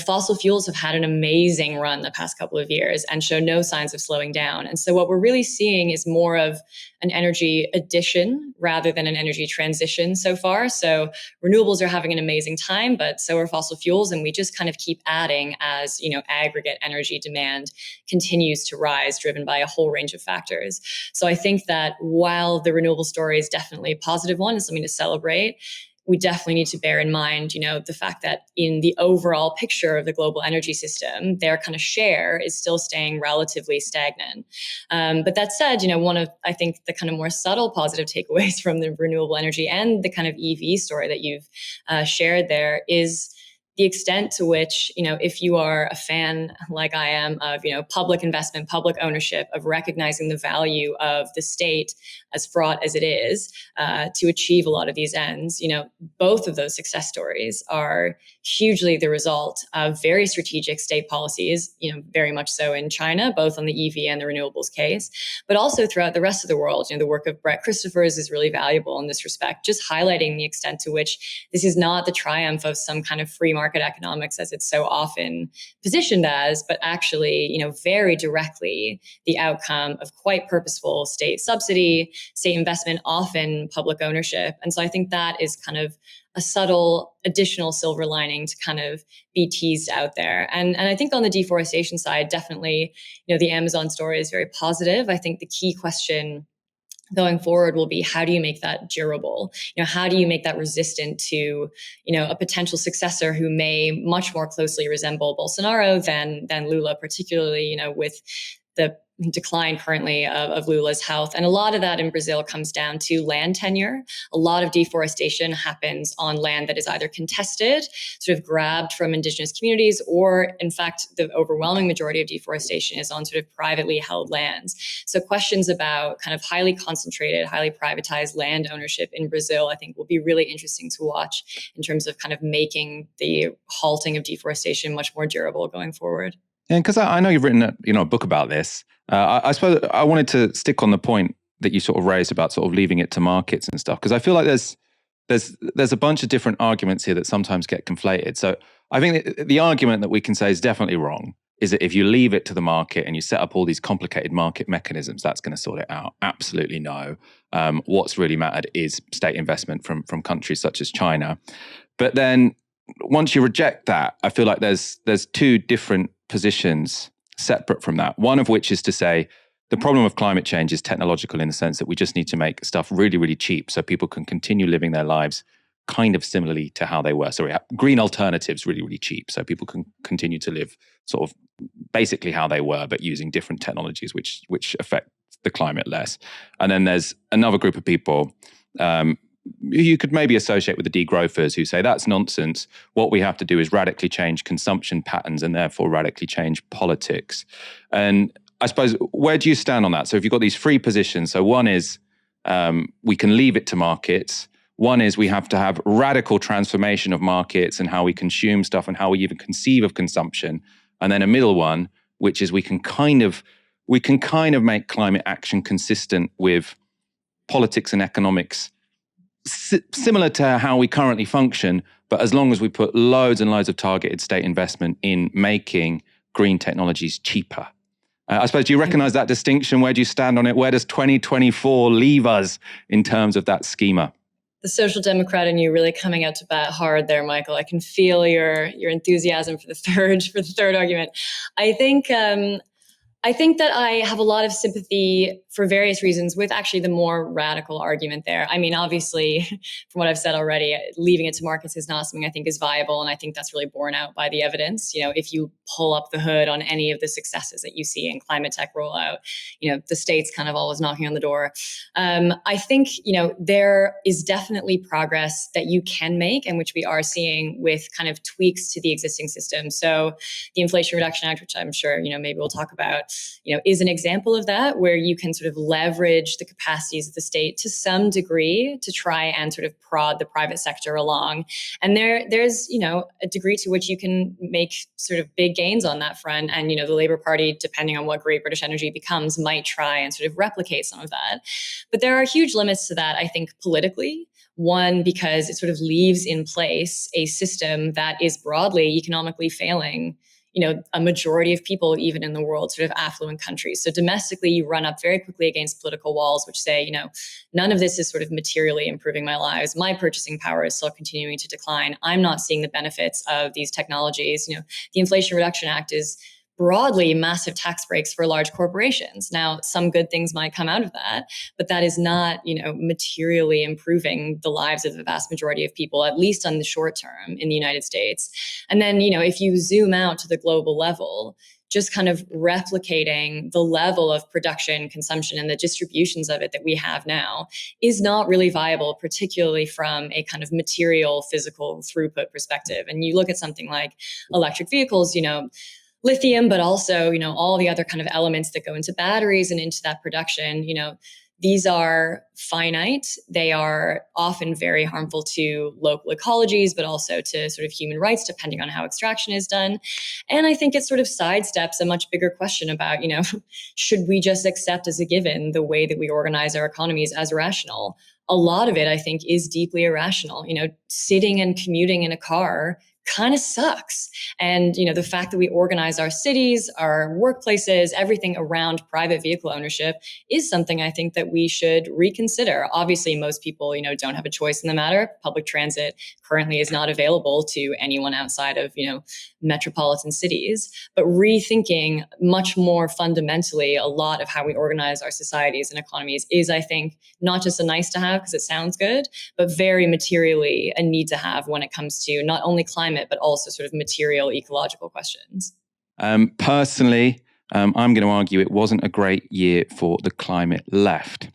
Fossil fuels have had an amazing run the past couple of years and show no signs of slowing down. And so what we're really seeing is more of an energy addition rather than an energy transition so far. So renewables are having an amazing time, but so are fossil fuels. And we just kind of keep adding as, aggregate energy demand continues to rise, driven by a whole range of factors. So I think that while the renewable story is definitely a positive one and something to celebrate, we definitely need to bear in mind, the fact that in the overall picture of the global energy system, their kind of share is still staying relatively stagnant. But that said, one of, I think, the kind of more subtle positive takeaways from the renewable energy and the kind of EV story that you've shared there is the extent to which, if you are a fan like I am of, public investment, public ownership, of recognizing the value of the state, as fraught as it is, to achieve a lot of these ends, both of those success stories are hugely the result of very strategic state policies, very much so in China, both on the EV and the renewables case, but also throughout the rest of the world. The work of Brett Christophers is really valuable in this respect, just highlighting the extent to which this is not the triumph of some kind of free market economics as it's so often positioned as, but actually, very directly the outcome of quite purposeful state subsidy, state investment, often public ownership. And so I think that is kind of a subtle additional silver lining to kind of be teased out there. And I think on the deforestation side, definitely, the Amazon story is very positive. I think the key question going forward will be, how do you make that durable? How do you make that resistant to, a potential successor who may much more closely resemble Bolsonaro than Lula, particularly, with the decline currently of Lula's health. And a lot of that in Brazil comes down to land tenure. A lot of deforestation happens on land that is either contested, sort of grabbed from indigenous communities, or in fact, the overwhelming majority of deforestation is on sort of privately held lands. So questions about kind of highly concentrated, highly privatized land ownership in Brazil, I think will be really interesting to watch in terms of kind of making the halting of deforestation much more durable going forward. And because I know you've written a book about this, I suppose I wanted to stick on the point that you sort of raised about sort of leaving it to markets and stuff, because I feel like there's a bunch of different arguments here that sometimes get conflated. So I think the argument that we can say is definitely wrong is that if you leave it to the market and you set up all these complicated market mechanisms, that's going to sort it out. Absolutely no. What's really mattered is state investment from countries such as China. But then once you reject that, I feel like there's two different positions separate from that. One of which is to say the problem of climate change is technological in the sense that we just need to make stuff really, really cheap so people can continue living their lives kind of similarly to how they were. So we have green alternatives really, really cheap so people can continue to live sort of basically how they were, but using different technologies which affect the climate less. And then there's another group of people you could maybe associate with the degrowthers who say that's nonsense. What we have to do is radically change consumption patterns and therefore radically change politics. And I suppose, where do you stand on that? So if you've got these three positions, so one is we can leave it to markets. One is we have to have radical transformation of markets and how we consume stuff and how we even conceive of consumption. And then a middle one, which is we can kind of make climate action consistent with politics and economics, similar to how we currently function, but as long as we put loads and loads of targeted state investment in making green technologies cheaper. I suppose, do you recognize that distinction? Where do you stand on it? Where does 2024 leave us in terms of that schema? The social democrat in you really coming out to bat hard there, Michael. I can feel your enthusiasm for the third argument. I think that I have a lot of sympathy for various reasons with actually the more radical argument there. I mean, obviously, from what I've said already, leaving it to markets is not something I think is viable. And I think that's really borne out by the evidence. If you pull up the hood on any of the successes that you see in climate tech rollout, the state's kind of always knocking on the door. I think, there is definitely progress that you can make and which we are seeing with kind of tweaks to the existing system. So the Inflation Reduction Act, which I'm sure, maybe we'll talk about, is an example of that, where you can sort of leverage the capacities of the state to some degree to try and sort of prod the private sector along. And there's a degree to which you can make sort of big gains on that front. And, the Labour Party, depending on what Great British Energy becomes, might try and sort of replicate some of that. But there are huge limits to that, I think, politically. One, because it sort of leaves in place a system that is broadly economically failing, a majority of people, even in the world, sort of affluent countries. So domestically, you run up very quickly against political walls, which say, none of this is sort of materially improving my lives. My purchasing power is still continuing to decline. I'm not seeing the benefits of these technologies. The Inflation Reduction Act is broadly massive tax breaks for large corporations. Now, some good things might come out of that, but that is not, materially improving the lives of the vast majority of people, at least on the short term in the United States. And then, if you zoom out to the global level, just kind of replicating the level of production, consumption, and the distributions of it that we have now is not really viable, particularly from a kind of material, physical throughput perspective. And you look at something like electric vehicles, lithium, but also, all the other kind of elements that go into batteries and into that production, these are finite. They are often very harmful to local ecologies, but also to sort of human rights, depending on how extraction is done. And I think it sort of sidesteps a much bigger question about, should we just accept as a given the way that we organize our economies as rational? A lot of it, I think, is deeply irrational. Sitting and commuting in a car kind of sucks. And, the fact that we organize our cities, our workplaces, everything around private vehicle ownership is something I think that we should reconsider. Obviously, most people, don't have a choice in the matter. Public transit currently is not available to anyone outside of, metropolitan cities. But rethinking much more fundamentally a lot of how we organize our societies and economies is, I think, not just a nice to have because it sounds good, but very materially a need to have when it comes to not only climate, but also sort of material ecological questions. Personally, I'm going to argue it wasn't a great year for the climate left.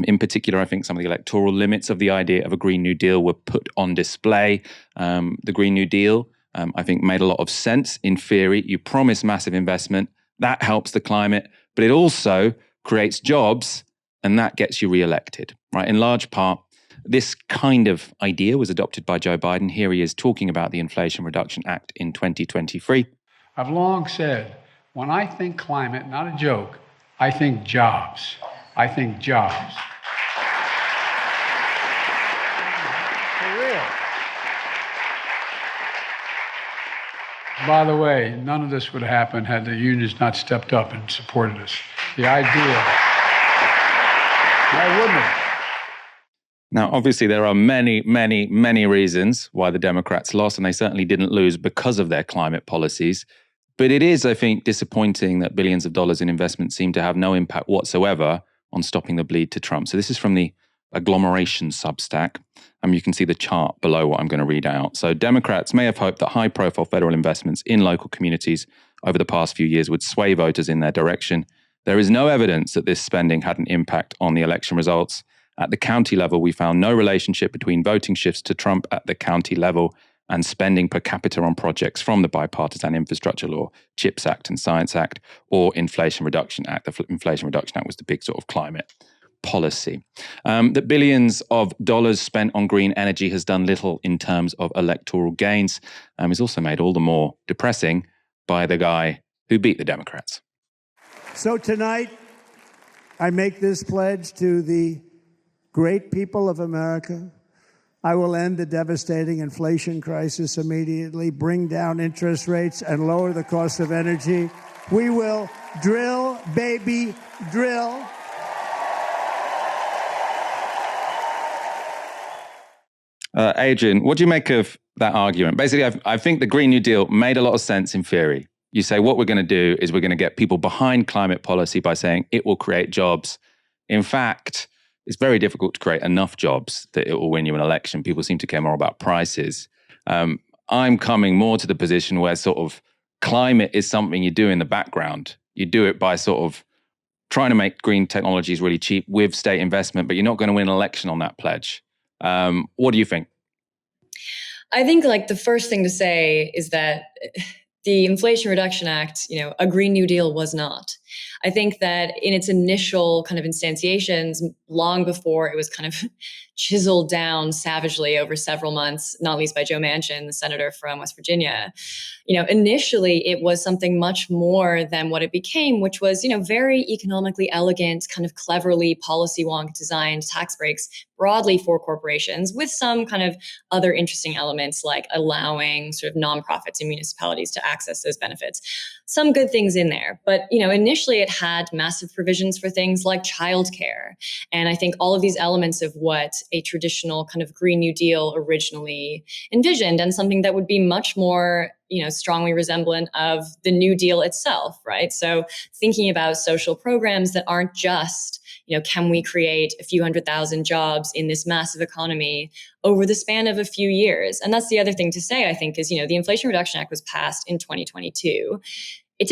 In particular, I think some of the electoral limits of the idea of a Green New Deal were put on display. The Green New Deal, I think, made a lot of sense in theory. You promise massive investment, that helps the climate, but it also creates jobs, and that gets you re-elected, right? In large part, this kind of idea was adopted by Joe Biden. Here he is talking about the Inflation Reduction Act in 2023. I've long said, when I think climate, not a joke, I think jobs. I think jobs. For real. By the way, none of this would have happened had the unions not stepped up and supported us. The idea, why wouldn't it? Now, obviously, there are many, many, many reasons why the Democrats lost, and they certainly didn't lose because of their climate policies. But it is, I think, disappointing that billions of dollars in investment seem to have no impact whatsoever on stopping the bleed to Trump. So this is from the agglomeration Substack. You can see the chart below what I'm going to read out. So Democrats may have hoped that high-profile federal investments in local communities over the past few years would sway voters in their direction. There is no evidence that this spending had an impact on the election results. At the county level, we found no relationship between voting shifts to Trump at the county level and spending per capita on projects from the Bipartisan Infrastructure Law, CHIPS Act and Science Act, or Inflation Reduction Act. The Inflation Reduction Act was the big sort of climate policy. That billions of dollars spent on green energy has done little in terms of electoral gains, is also made all the more depressing by the guy who beat the Democrats. So tonight, I make this pledge to the great people of America. I will end the devastating inflation crisis immediately, bring down interest rates, and lower the cost of energy. We will drill, baby, drill. Adrienne, what do you make of that argument? Basically, I think the Green New Deal made a lot of sense in theory. You say what we're going to do is we're going to get people behind climate policy by saying it will create jobs. In fact, it's very difficult to create enough jobs that it will win you an election. People seem to care more about prices. I'm coming more to the position where sort of climate is something you do in the background. You do it by sort of trying to make green technologies really cheap with state investment, but you're not going to win an election on that pledge. What do you think? I think like the first thing to say is that the Inflation Reduction Act, a Green New Deal was not. I think that in its initial kind of instantiations, long before it was kind of chiseled down savagely over several months, not least by Joe Manchin, the senator from West Virginia, initially it was something much more than what it became, which was, very economically elegant, kind of cleverly policy wonk designed tax breaks broadly for corporations, with some kind of other interesting elements like allowing sort of nonprofits and municipalities to access those benefits. Some good things in there. But, initially it had massive provisions for things like childcare. And I think all of these elements of what a traditional kind of Green New Deal originally envisioned, and something that would be much more strongly resemblant of the New Deal itself, right? So thinking about social programs that aren't just, can we create a few 100,000 jobs in this massive economy over the span of a few years? And that's the other thing to say, I think, is, the Inflation Reduction Act was passed in 2022. It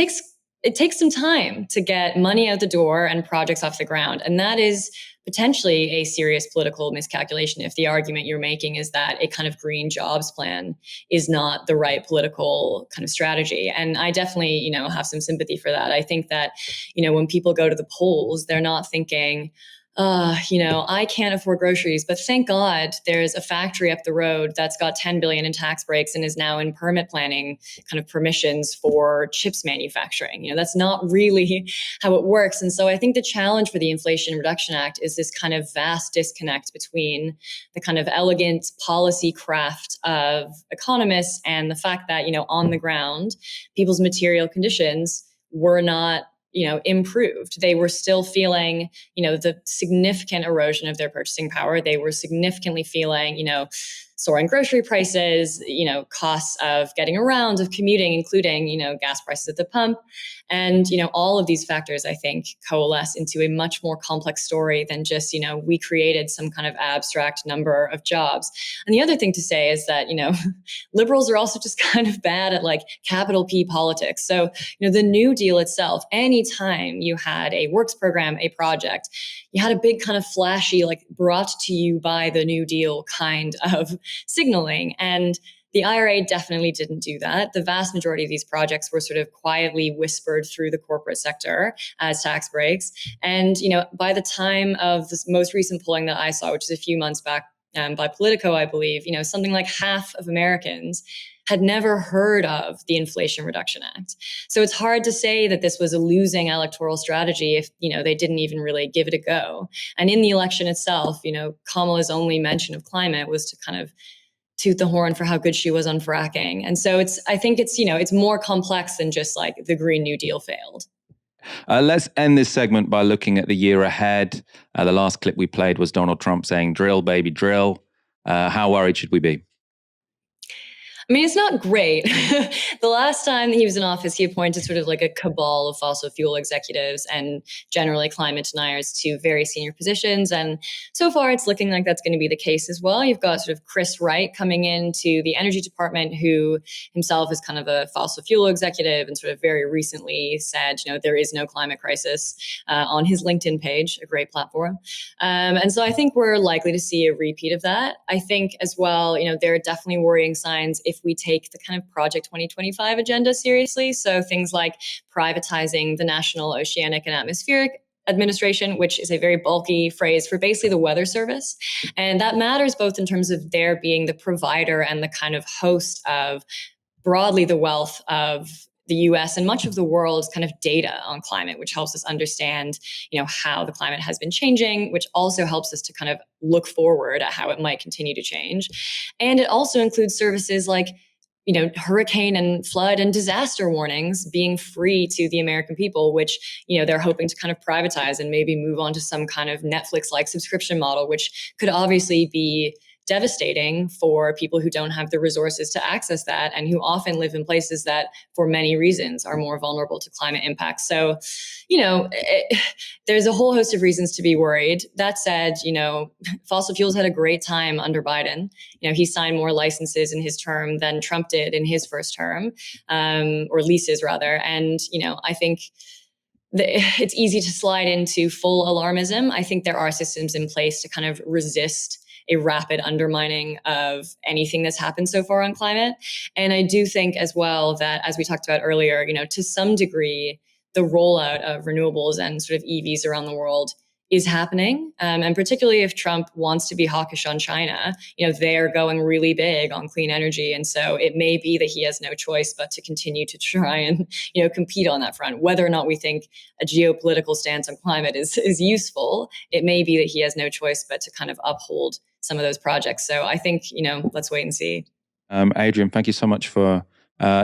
takes some time to get money out the door and projects off the ground. And that is potentially a serious political miscalculation if the argument you're making is that a kind of green jobs plan is not the right political kind of strategy. And I definitely, have some sympathy for that. I think that, when people go to the polls, they're not thinking, I can't afford groceries, but thank God there's a factory up the road that's got 10 billion in tax breaks and is now in permit planning kind of permissions for chips manufacturing. That's not really how it works. And so I think the challenge for the Inflation Reduction Act is this kind of vast disconnect between the kind of elegant policy craft of economists and the fact that, on the ground, people's material conditions were not improved. They were still feeling, the significant erosion of their purchasing power. They were significantly feeling, soaring grocery prices, costs of getting around, of commuting, including, gas prices at the pump. And, all of these factors, I think, coalesce into a much more complex story than just, we created some kind of abstract number of jobs. And the other thing to say is that, liberals are also just kind of bad at like capital P politics. So, the New Deal itself, anytime you had a works program, a project, you had a big kind of flashy, like brought to you by the New Deal kind of signaling. And the IRA definitely didn't do that. The vast majority of these projects were sort of quietly whispered through the corporate sector as tax breaks. And, by the time of this most recent polling that I saw, which is a few months back by Politico, I believe, something like half of Americans had never heard of the Inflation Reduction Act. So it's hard to say that this was a losing electoral strategy if, they didn't even really give it a go. And in the election itself, Kamala's only mention of climate was to kind of toot the horn for how good she was on fracking. And so I think it's more complex than just like the Green New Deal failed. Let's end this segment by looking at the year ahead. The last clip we played was Donald Trump saying, "Drill, baby, drill." How worried should we be? I mean, it's not great. The last time he was in office, he appointed sort of like a cabal of fossil fuel executives and generally climate deniers to very senior positions. And so far, it's looking like that's going to be the case as well. You've got sort of Chris Wright coming into the Energy Department, who himself is kind of a fossil fuel executive and sort of very recently said, there is no climate crisis on his LinkedIn page, a great platform. And so I think we're likely to see a repeat of that. I think as well, there are definitely worrying signs if we take the kind of Project 2025 agenda seriously. So things like privatizing the National Oceanic and Atmospheric Administration, which is a very bulky phrase for basically the weather service. And that matters both in terms of their being the provider and the kind of host of broadly the wealth of the US and much of the world's kind of data on climate, which helps us understand, how the climate has been changing, which also helps us to kind of look forward at how it might continue to change. And it also includes services like, hurricane and flood and disaster warnings being free to the American people, which, they're hoping to kind of privatize and maybe move on to some kind of Netflix-like subscription model, which could obviously be devastating for people who don't have the resources to access that and who often live in places that, for many reasons, are more vulnerable to climate impacts. So, there's a whole host of reasons to be worried. That said, fossil fuels had a great time under Biden. He signed more licenses in his term than Trump did in his first term, or leases rather. And, I think it's easy to slide into full alarmism. I think there are systems in place to kind of resist a rapid undermining of anything that's happened so far on climate. And I do think as well that, as we talked about earlier, to some degree, the rollout of renewables and sort of EVs around the world is happening. And particularly if Trump wants to be hawkish on China, they're going really big on clean energy. And so it may be that he has no choice but to continue to try and, compete on that front. Whether or not we think a geopolitical stance on climate is useful, it may be that he has no choice but to kind of uphold some of those projects. So I think, let's wait and see. Adrienne, thank you so much for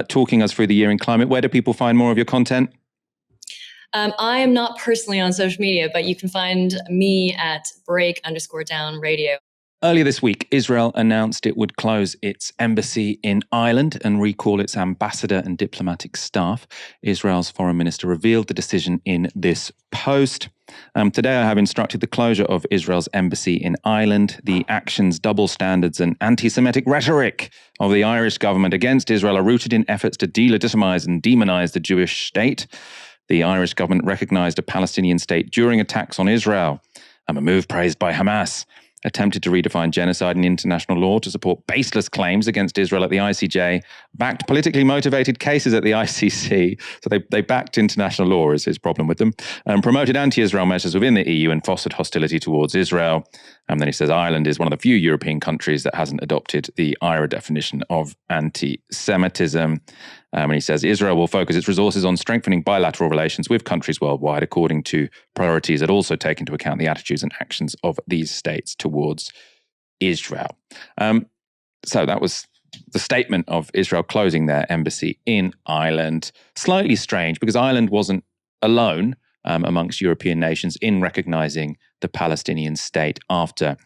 talking us through the year in climate. Where do people find more of your content? I am not personally on social media, but you can find me at break_down radio. Earlier this week, Israel announced it would close its embassy in Ireland and recall its ambassador and diplomatic staff. Israel's foreign minister revealed the decision in this post. Today, I have instructed the closure of Israel's embassy in Ireland. The actions, double standards and anti-Semitic rhetoric of the Irish government against Israel are rooted in efforts to delegitimize and demonize the Jewish state. The Irish government recognized a Palestinian state during attacks on Israel, a move praised by Hamas, attempted to redefine genocide in international law to support baseless claims against Israel at the ICJ, backed politically motivated cases at the ICC. So they backed international law is his problem with them, promoted anti-Israel measures within the EU and fostered hostility towards Israel. And then he says Ireland is one of the few European countries that hasn't adopted the IRA definition of anti-Semitism. And he says Israel will focus its resources on strengthening bilateral relations with countries worldwide according to priorities that also take into account the attitudes and actions of these states towards Israel. So that was the statement of Israel closing their embassy in Ireland. Slightly strange because Ireland wasn't alone amongst European nations in recognizing the Palestinian state after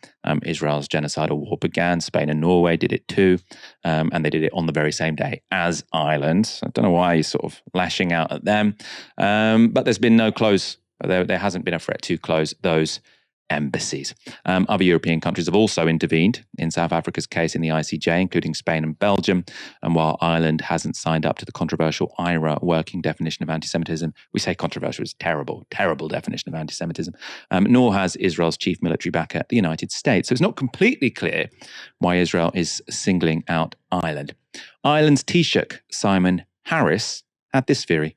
Israel's genocidal war began. Spain and Norway did it too, and they did it on the very same day as Ireland. I don't know why he's sort of lashing out at them, but there's been no close. There hasn't been a threat to close those embassies. Other European countries have also intervened in South Africa's case in the ICJ, including Spain and Belgium. And while Ireland hasn't signed up to the controversial IRA working definition of anti-Semitism, we say controversial is terrible definition of anti-Semitism, nor has Israel's chief military backer, the United States. So it's not completely clear why Israel is singling out Ireland. Ireland's Taoiseach, Simon Harris, had this theory.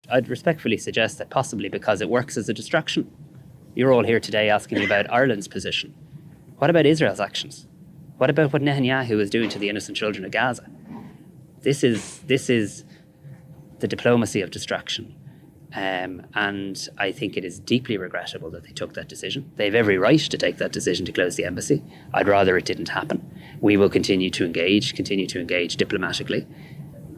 I'd respectfully suggest that possibly because it works as a distraction. You're all here today asking me about Ireland's position. What about Israel's actions? What about what Netanyahu is doing to the innocent children of Gaza? This is the diplomacy of distraction. And I think it is deeply regrettable that they took that decision. They have every right to take that decision to close the embassy. I'd rather it didn't happen. We will continue to engage diplomatically.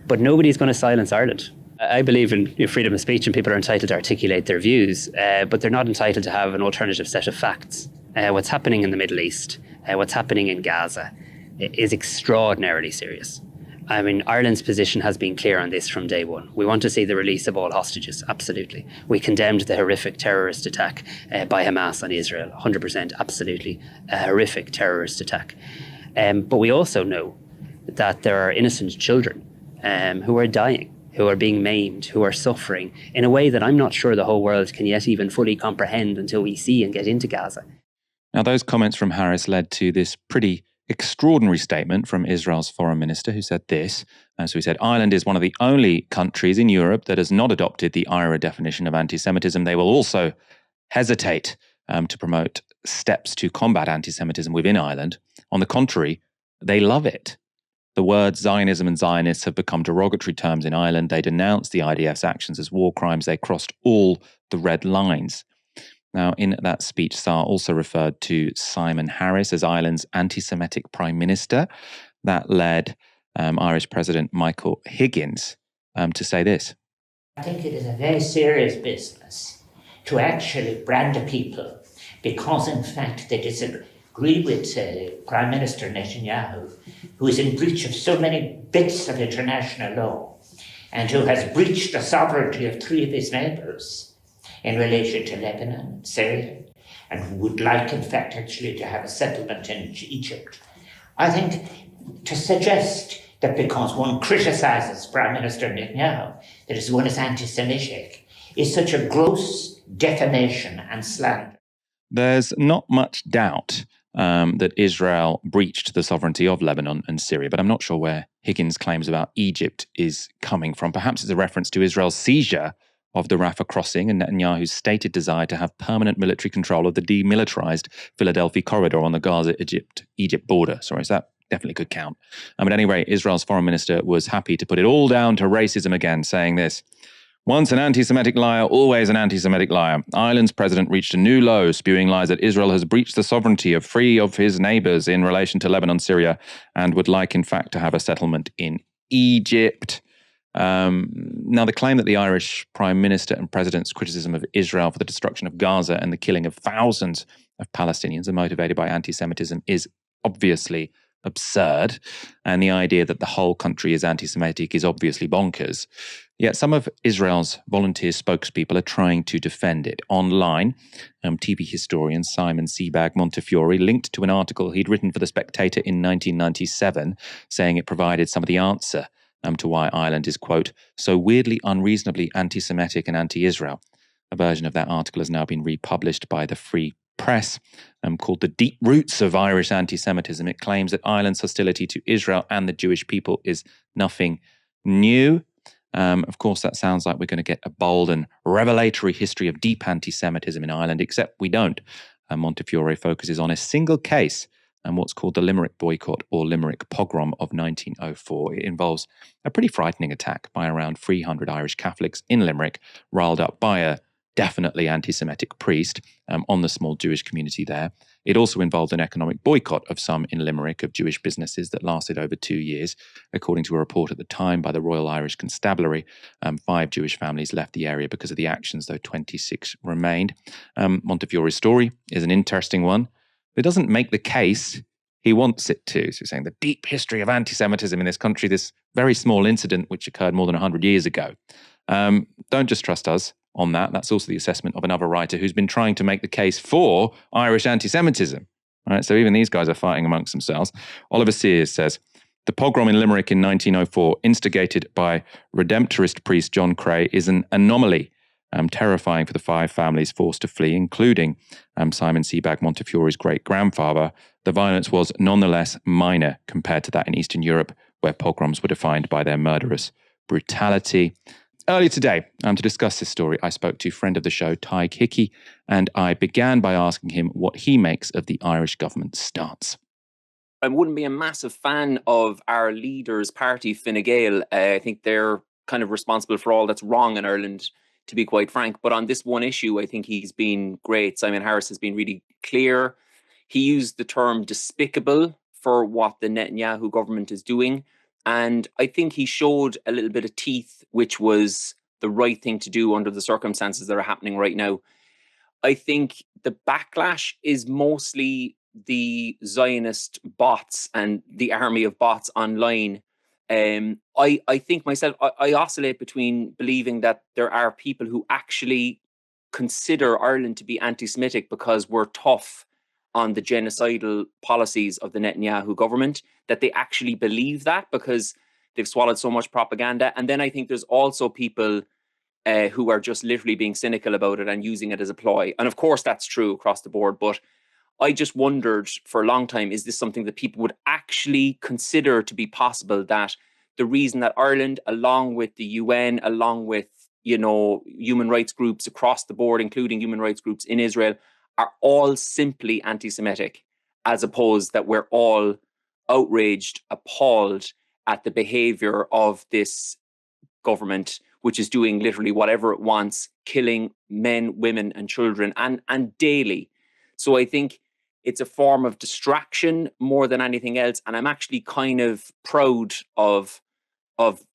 But nobody's going to silence Ireland. I believe in freedom of speech and people are entitled to articulate their views, but they're not entitled to have an alternative set of facts. What's happening in the Middle East, what's happening in Gaza is extraordinarily serious. I mean, Ireland's position has been clear on this from day one. We want to see the release of all hostages, absolutely. We condemned the horrific terrorist attack by Hamas on Israel, 100%, absolutely, a horrific terrorist attack. But we also know that there are innocent children who are dying, who are being maimed, who are suffering in a way that I'm not sure the whole world can yet even fully comprehend until we see and get into Gaza. Now, those comments from Harris led to this pretty extraordinary statement from Israel's foreign minister who said this. So he said, Ireland is one of the only countries in Europe that has not adopted the IRA definition of anti-Semitism. They will also hesitate to promote steps to combat anti-Semitism within Ireland. On the contrary, they love it. The words Zionism and Zionists have become derogatory terms in Ireland. They denounced the IDF's actions as war crimes. They crossed all the red lines. Now, in that speech, Saar also referred to Simon Harris as Ireland's anti-Semitic prime minister. That led Irish President Michael Higgins to say this. I think it is a very serious business to actually brand a people because, in fact, they disagree with Prime Minister Netanyahu, who is in breach of so many bits of international law and who has breached the sovereignty of three of his neighbours in relation to Lebanon and Syria, and who would like, in fact, actually to have a settlement in Egypt. I think to suggest that because one criticises Prime Minister Netanyahu, that one is anti-Semitic, is such a gross defamation and slander. There's not much doubt that Israel breached the sovereignty of Lebanon and Syria, but I'm not sure where Higgins' claims about Egypt is coming from. Perhaps it's a reference to Israel's seizure of the Rafah crossing and Netanyahu's stated desire to have permanent military control of the demilitarized Philadelphia corridor on the Gaza-Egypt border. Sorry, so that definitely could count. At any rate, Israel's foreign minister was happy to put it all down to racism again, saying this: "Once an anti-Semitic liar, always an anti-Semitic liar. Ireland's president reached a new low, spewing lies that Israel has breached the sovereignty of three of his neighbors in relation to Lebanon, Syria, and would like, in fact, to have a settlement in Egypt." Now, the claim that the Irish Prime Minister and President's criticism of Israel for the destruction of Gaza and the killing of thousands of Palestinians are motivated by anti-Semitism is obviously absurd, and the idea that the whole country is anti-Semitic is obviously bonkers. Yet some of Israel's volunteer spokespeople are trying to defend it. Online, TV historian Simon Sebag Montefiore linked to an article he'd written for The Spectator in 1997, saying it provided some of the answer to why Ireland is, quote, so weirdly, unreasonably anti-Semitic and anti-Israel. A version of that article has now been republished by the Free Press, called The Deep Roots of Irish Anti-Semitism. It claims that Ireland's hostility to Israel and the Jewish people is nothing new. Of course, that sounds like we're going to get a bold and revelatory history of deep anti-Semitism in Ireland, except we don't. Montefiore focuses on a single case and what's called the Limerick boycott or Limerick pogrom of 1904. It involves a pretty frightening attack by around 300 Irish Catholics in Limerick, riled up by a definitely anti-Semitic priest on the small Jewish community there. It also involved an economic boycott of some in Limerick of Jewish businesses that lasted over 2 years. According to a report at the time by the Royal Irish Constabulary, 5 Jewish families left the area because of the actions, though 26 remained. Montefiore's story is an interesting one. It doesn't make the case he wants it to. So he's saying the deep history of anti-Semitism in this country, this very small incident which occurred more than 100 years ago. Don't just trust us on that. That's also the assessment of another writer who's been trying to make the case for Irish anti-Semitism. All right, so even these guys are fighting amongst themselves. Oliver Sears says, the pogrom in Limerick in 1904, instigated by Redemptorist priest John Cray, is an anomaly, terrifying for the 5 families forced to flee, including Simon Sebag Montefiore's great-grandfather. The violence was nonetheless minor compared to that in Eastern Europe, where pogroms were defined by their murderous brutality. Earlier today, to discuss this story, I spoke to friend of the show, Tadhg Hickey, and I began by asking him what he makes of the Irish government's stance. I wouldn't be a massive fan of our leader's party, Fine Gael. I think they're kind of responsible for all that's wrong in Ireland, to be quite frank. But on this one issue, I think he's been great. Simon Harris has been really clear. He used the term despicable for what the Netanyahu government is doing. And I think he showed a little bit of teeth, which was the right thing to do under the circumstances that are happening right now. I think the backlash is mostly the Zionist bots and the army of bots online. I think myself, I oscillate between believing that there are people who actually consider Ireland to be anti-Semitic because we're tough on the genocidal policies of the Netanyahu government, that they actually believe that because they've swallowed so much propaganda. And then I think there's also people who are just literally being cynical about it and using it as a ploy. And of course, that's true across the board. But I just wondered for a long time, is this something that people would actually consider to be possible, that the reason that Ireland, along with the UN, along with, human rights groups across the board, including human rights groups in Israel, are all simply anti-Semitic, as opposed that we're all outraged, appalled at the behavior of this government, which is doing literally whatever it wants, killing men, women, and children, and daily. So I think it's a form of distraction more than anything else. And I'm actually kind of proud of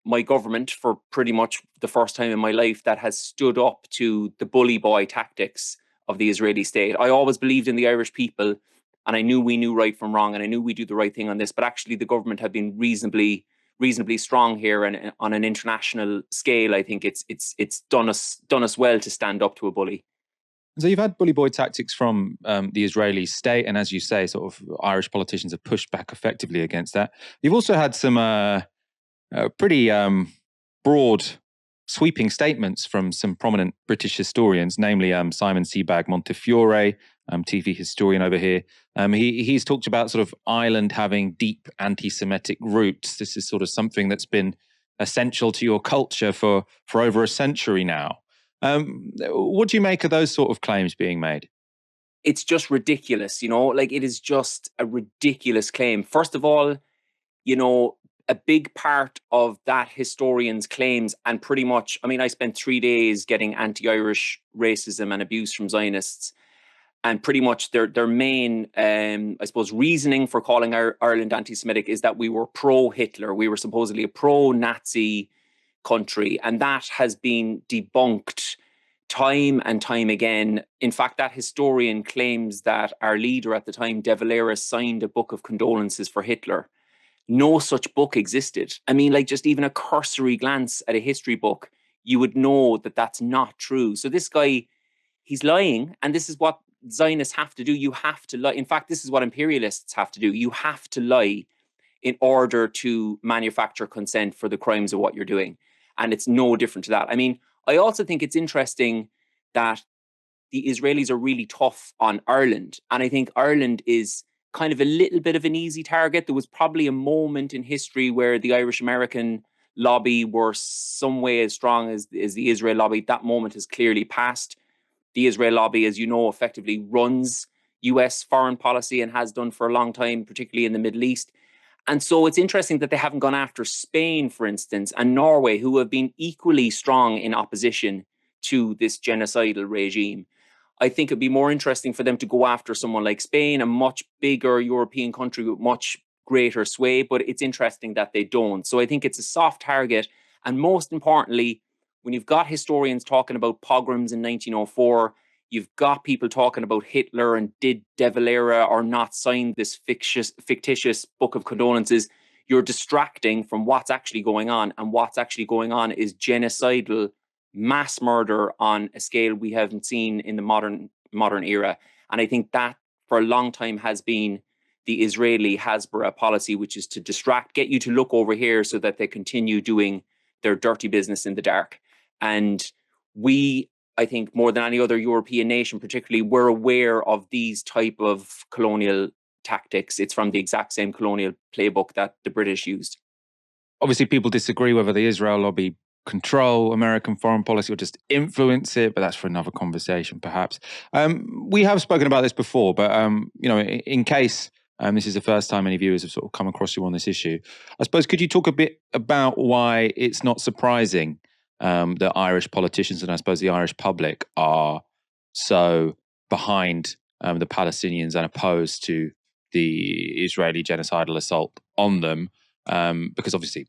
my government for pretty much the first time in my life that has stood up to the bully boy tactics of the Israeli state. I always believed in the Irish people, and I knew we knew right from wrong, and I knew we do the right thing on this. But actually, the government have been reasonably strong here, and on an international scale, I think it's done us well to stand up to a bully. So you've had bully boy tactics from the Israeli state, and as you say, sort of Irish politicians have pushed back effectively against that. You've also had some pretty broad, sweeping statements from some prominent British historians, namely Simon Sebag Montefiore, TV historian over here. He's talked about sort of Ireland having deep anti-Semitic roots. This is sort of something that's been essential to your culture for over a century now. What do you make of those sort of claims being made? It's just ridiculous, like it is just a ridiculous claim. First of all, a big part of that historian's claims, and pretty much, I spent 3 days getting anti-Irish racism and abuse from Zionists, and pretty much their main, I suppose, reasoning for calling Ireland anti-Semitic is that we were pro-Hitler. We were supposedly a pro-Nazi country, and that has been debunked time and time again. In fact, that historian claims that our leader at the time, De Valera, signed a book of condolences for Hitler. No such book existed. Just even a cursory glance at a history book, you would know that that's not true. So this guy, he's lying, and this is what Zionists have to do. You have to lie. In fact, this is what imperialists have to do. You have to lie in order to manufacture consent for the crimes of what you're doing. And it's no different to that. I also think it's interesting that the Israelis are really tough on Ireland. And I think Ireland is kind of a little bit of an easy target. There was probably a moment in history where the Irish-American lobby were some way as strong as the Israel lobby. That moment has clearly passed. The Israel lobby, as you know, effectively runs US foreign policy and has done for a long time, particularly in the Middle East. And so it's interesting that they haven't gone after Spain, for instance, and Norway, who have been equally strong in opposition to this genocidal regime. I think it'd be more interesting for them to go after someone like Spain, a much bigger European country with much greater sway, but it's interesting that they don't. So I think it's a soft target. And most importantly, when you've got historians talking about pogroms in 1904, you've got people talking about Hitler and did De Valera or not sign this fictitious book of condolences, you're distracting from what's actually going on. And what's actually going on is genocidal mass murder on a scale we haven't seen in the modern era. And I think that for a long time has been the Israeli Hasbara policy, which is to distract, get you to look over here so that they continue doing their dirty business in the dark. And we, I think, more than any other European nation, particularly, we're aware of these type of colonial tactics. It's from the exact same colonial playbook that the British used. Obviously, people disagree whether the Israel lobby control American foreign policy or just influence it, but that's for another conversation, perhaps. We have spoken about this before, but in case this is the first time any viewers have sort of come across you on this issue, I suppose, could you talk a bit about why it's not surprising that Irish politicians and I suppose the Irish public are so behind the Palestinians and opposed to the Israeli genocidal assault on them? Because obviously,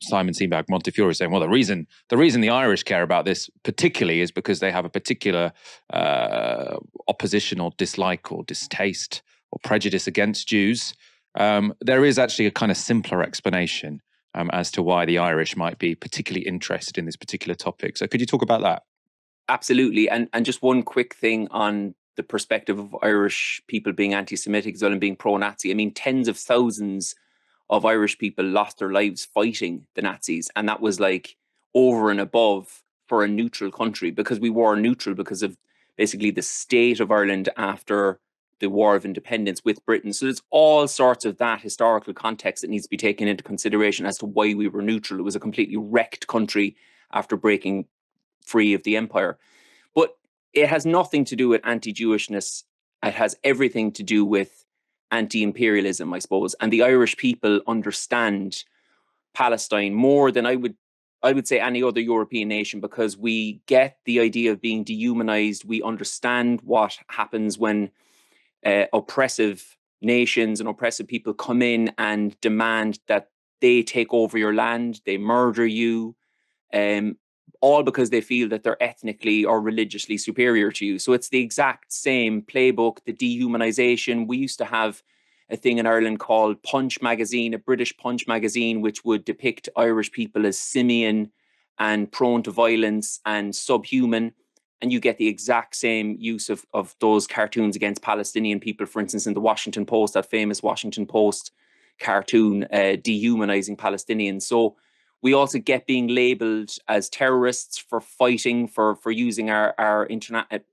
Simon Sebag Montefiore is saying, well, the reason the Irish care about this particularly is because they have a particular opposition or dislike or distaste or prejudice against Jews. There is actually a kind of simpler explanation as to why the Irish might be particularly interested in this particular topic. So could you talk about that? Absolutely. And just one quick thing on the perspective of Irish people being anti-Semitic as well and being pro-Nazi. Tens of thousands of Irish people lost their lives fighting the Nazis. And that was like over and above for a neutral country, because we were neutral because of basically the state of Ireland after the War of Independence with Britain. So there's all sorts of that historical context that needs to be taken into consideration as to why we were neutral. It was a completely wrecked country after breaking free of the empire. But it has nothing to do with anti-Jewishness. It has everything to do with anti-imperialism, I suppose. And the Irish people understand Palestine more than I would say any other European nation, because we get the idea of being dehumanized. We understand what happens when oppressive nations and oppressive people come in and demand that they take over your land, they murder you, all because they feel that they're ethnically or religiously superior to you. So it's the exact same playbook, the dehumanization. We used to have a thing in Ireland called Punch magazine, a British Punch magazine, which would depict Irish people as simian and prone to violence and subhuman. And you get the exact same use of those cartoons against Palestinian people, for instance, in the Washington Post, that famous Washington Post cartoon dehumanizing Palestinians. So we also get being labeled as terrorists for fighting, for using our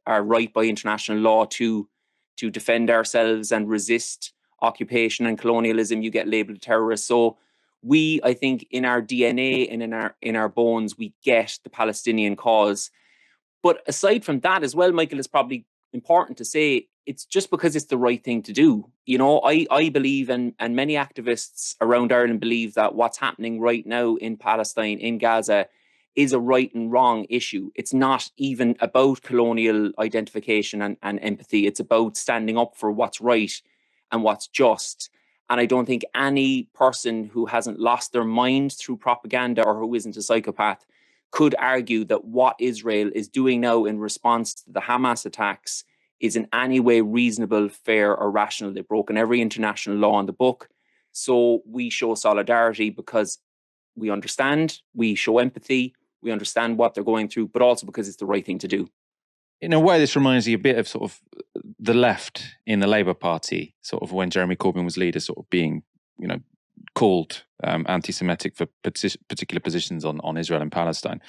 right by international law to defend ourselves and resist occupation and colonialism. You get labeled terrorists. So we, I think, in our DNA and in our bones, we get the Palestinian cause. But aside from that as well, Michael, it's probably important to say it's just because it's the right thing to do. You know, I believe, and many activists around Ireland believe, that what's happening right now in Palestine, in Gaza, is a right and wrong issue. It's not even about colonial identification and empathy. It's about standing up for what's right and what's just. And I don't think any person who hasn't lost their mind through propaganda or who isn't a psychopath could argue that what Israel is doing now in response to the Hamas attacks is in any way reasonable, fair, or rational. They've broken every international law in the book. So we show solidarity because we understand, we show empathy, we understand what they're going through, but also because it's the right thing to do. In a way, this reminds you a bit of sort of the left in the Labour Party, sort of when Jeremy Corbyn was leader, sort of being, called anti-Semitic for particular positions on Israel and Palestine.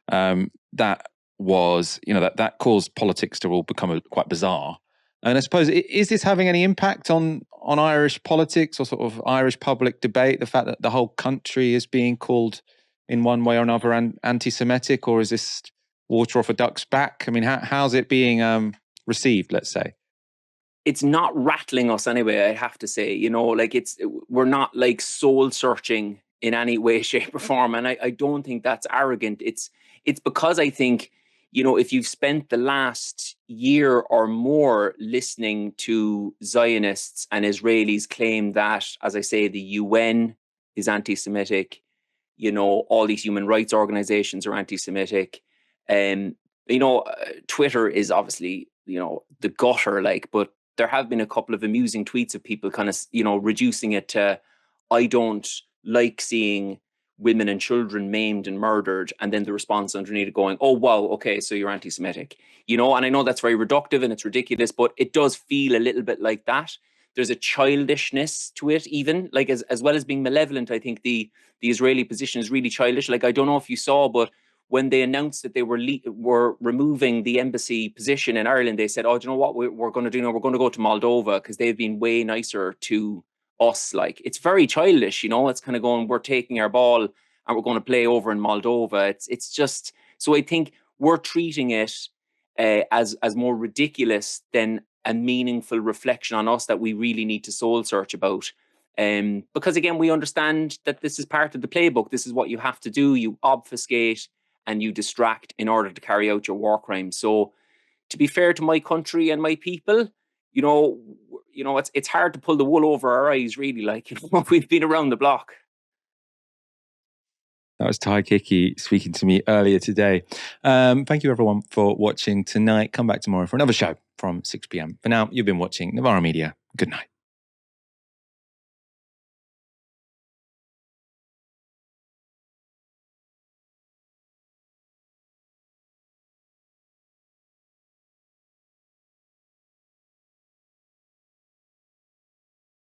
That was, that caused politics to all become quite bizarre. And I suppose, is this having any impact on Irish politics or sort of Irish public debate, the fact that the whole country is being called in one way or another anti-Semitic, or is this water off a duck's back? I mean, how's it being received, let's say? It's not rattling us anyway, I have to say. We're not like soul searching in any way, shape or form. And I don't think that's arrogant. It's because I think, if you've spent the last year or more listening to Zionists and Israelis claim that, as I say, the UN is anti-Semitic, all these human rights organizations are anti-Semitic. Twitter is obviously, the gutter, but there have been a couple of amusing tweets of people kind of, reducing it to, I don't like seeing women and children maimed and murdered. And then the response underneath it going, oh, wow, okay, so you're anti-Semitic. And I know that's very reductive and it's ridiculous, but it does feel a little bit like that. There's a childishness to it, even, as well as being malevolent. I think the Israeli position is really childish. I don't know if you saw, but when they announced that they were removing the embassy position in Ireland, they said, oh, do you know what we're going to do now? We're going to go to Moldova because they've been way nicer to us. It's very childish, it's kind of going, we're taking our ball and we're going to play over in Moldova. It's just, so I think we're treating it as more ridiculous than a meaningful reflection on us that we really need to soul search about. Because again, we understand that this is part of the playbook. This is what you have to do. You obfuscate and you distract in order to carry out your war crimes. So to be fair to my country and my people, it's hard to pull the wool over our eyes, really. We've been around the block. That was Tadhg Hickey speaking to me earlier today. Thank you, everyone, for watching tonight. Come back tomorrow for another show from 6 p.m. For now, you've been watching Novara Media. Good night.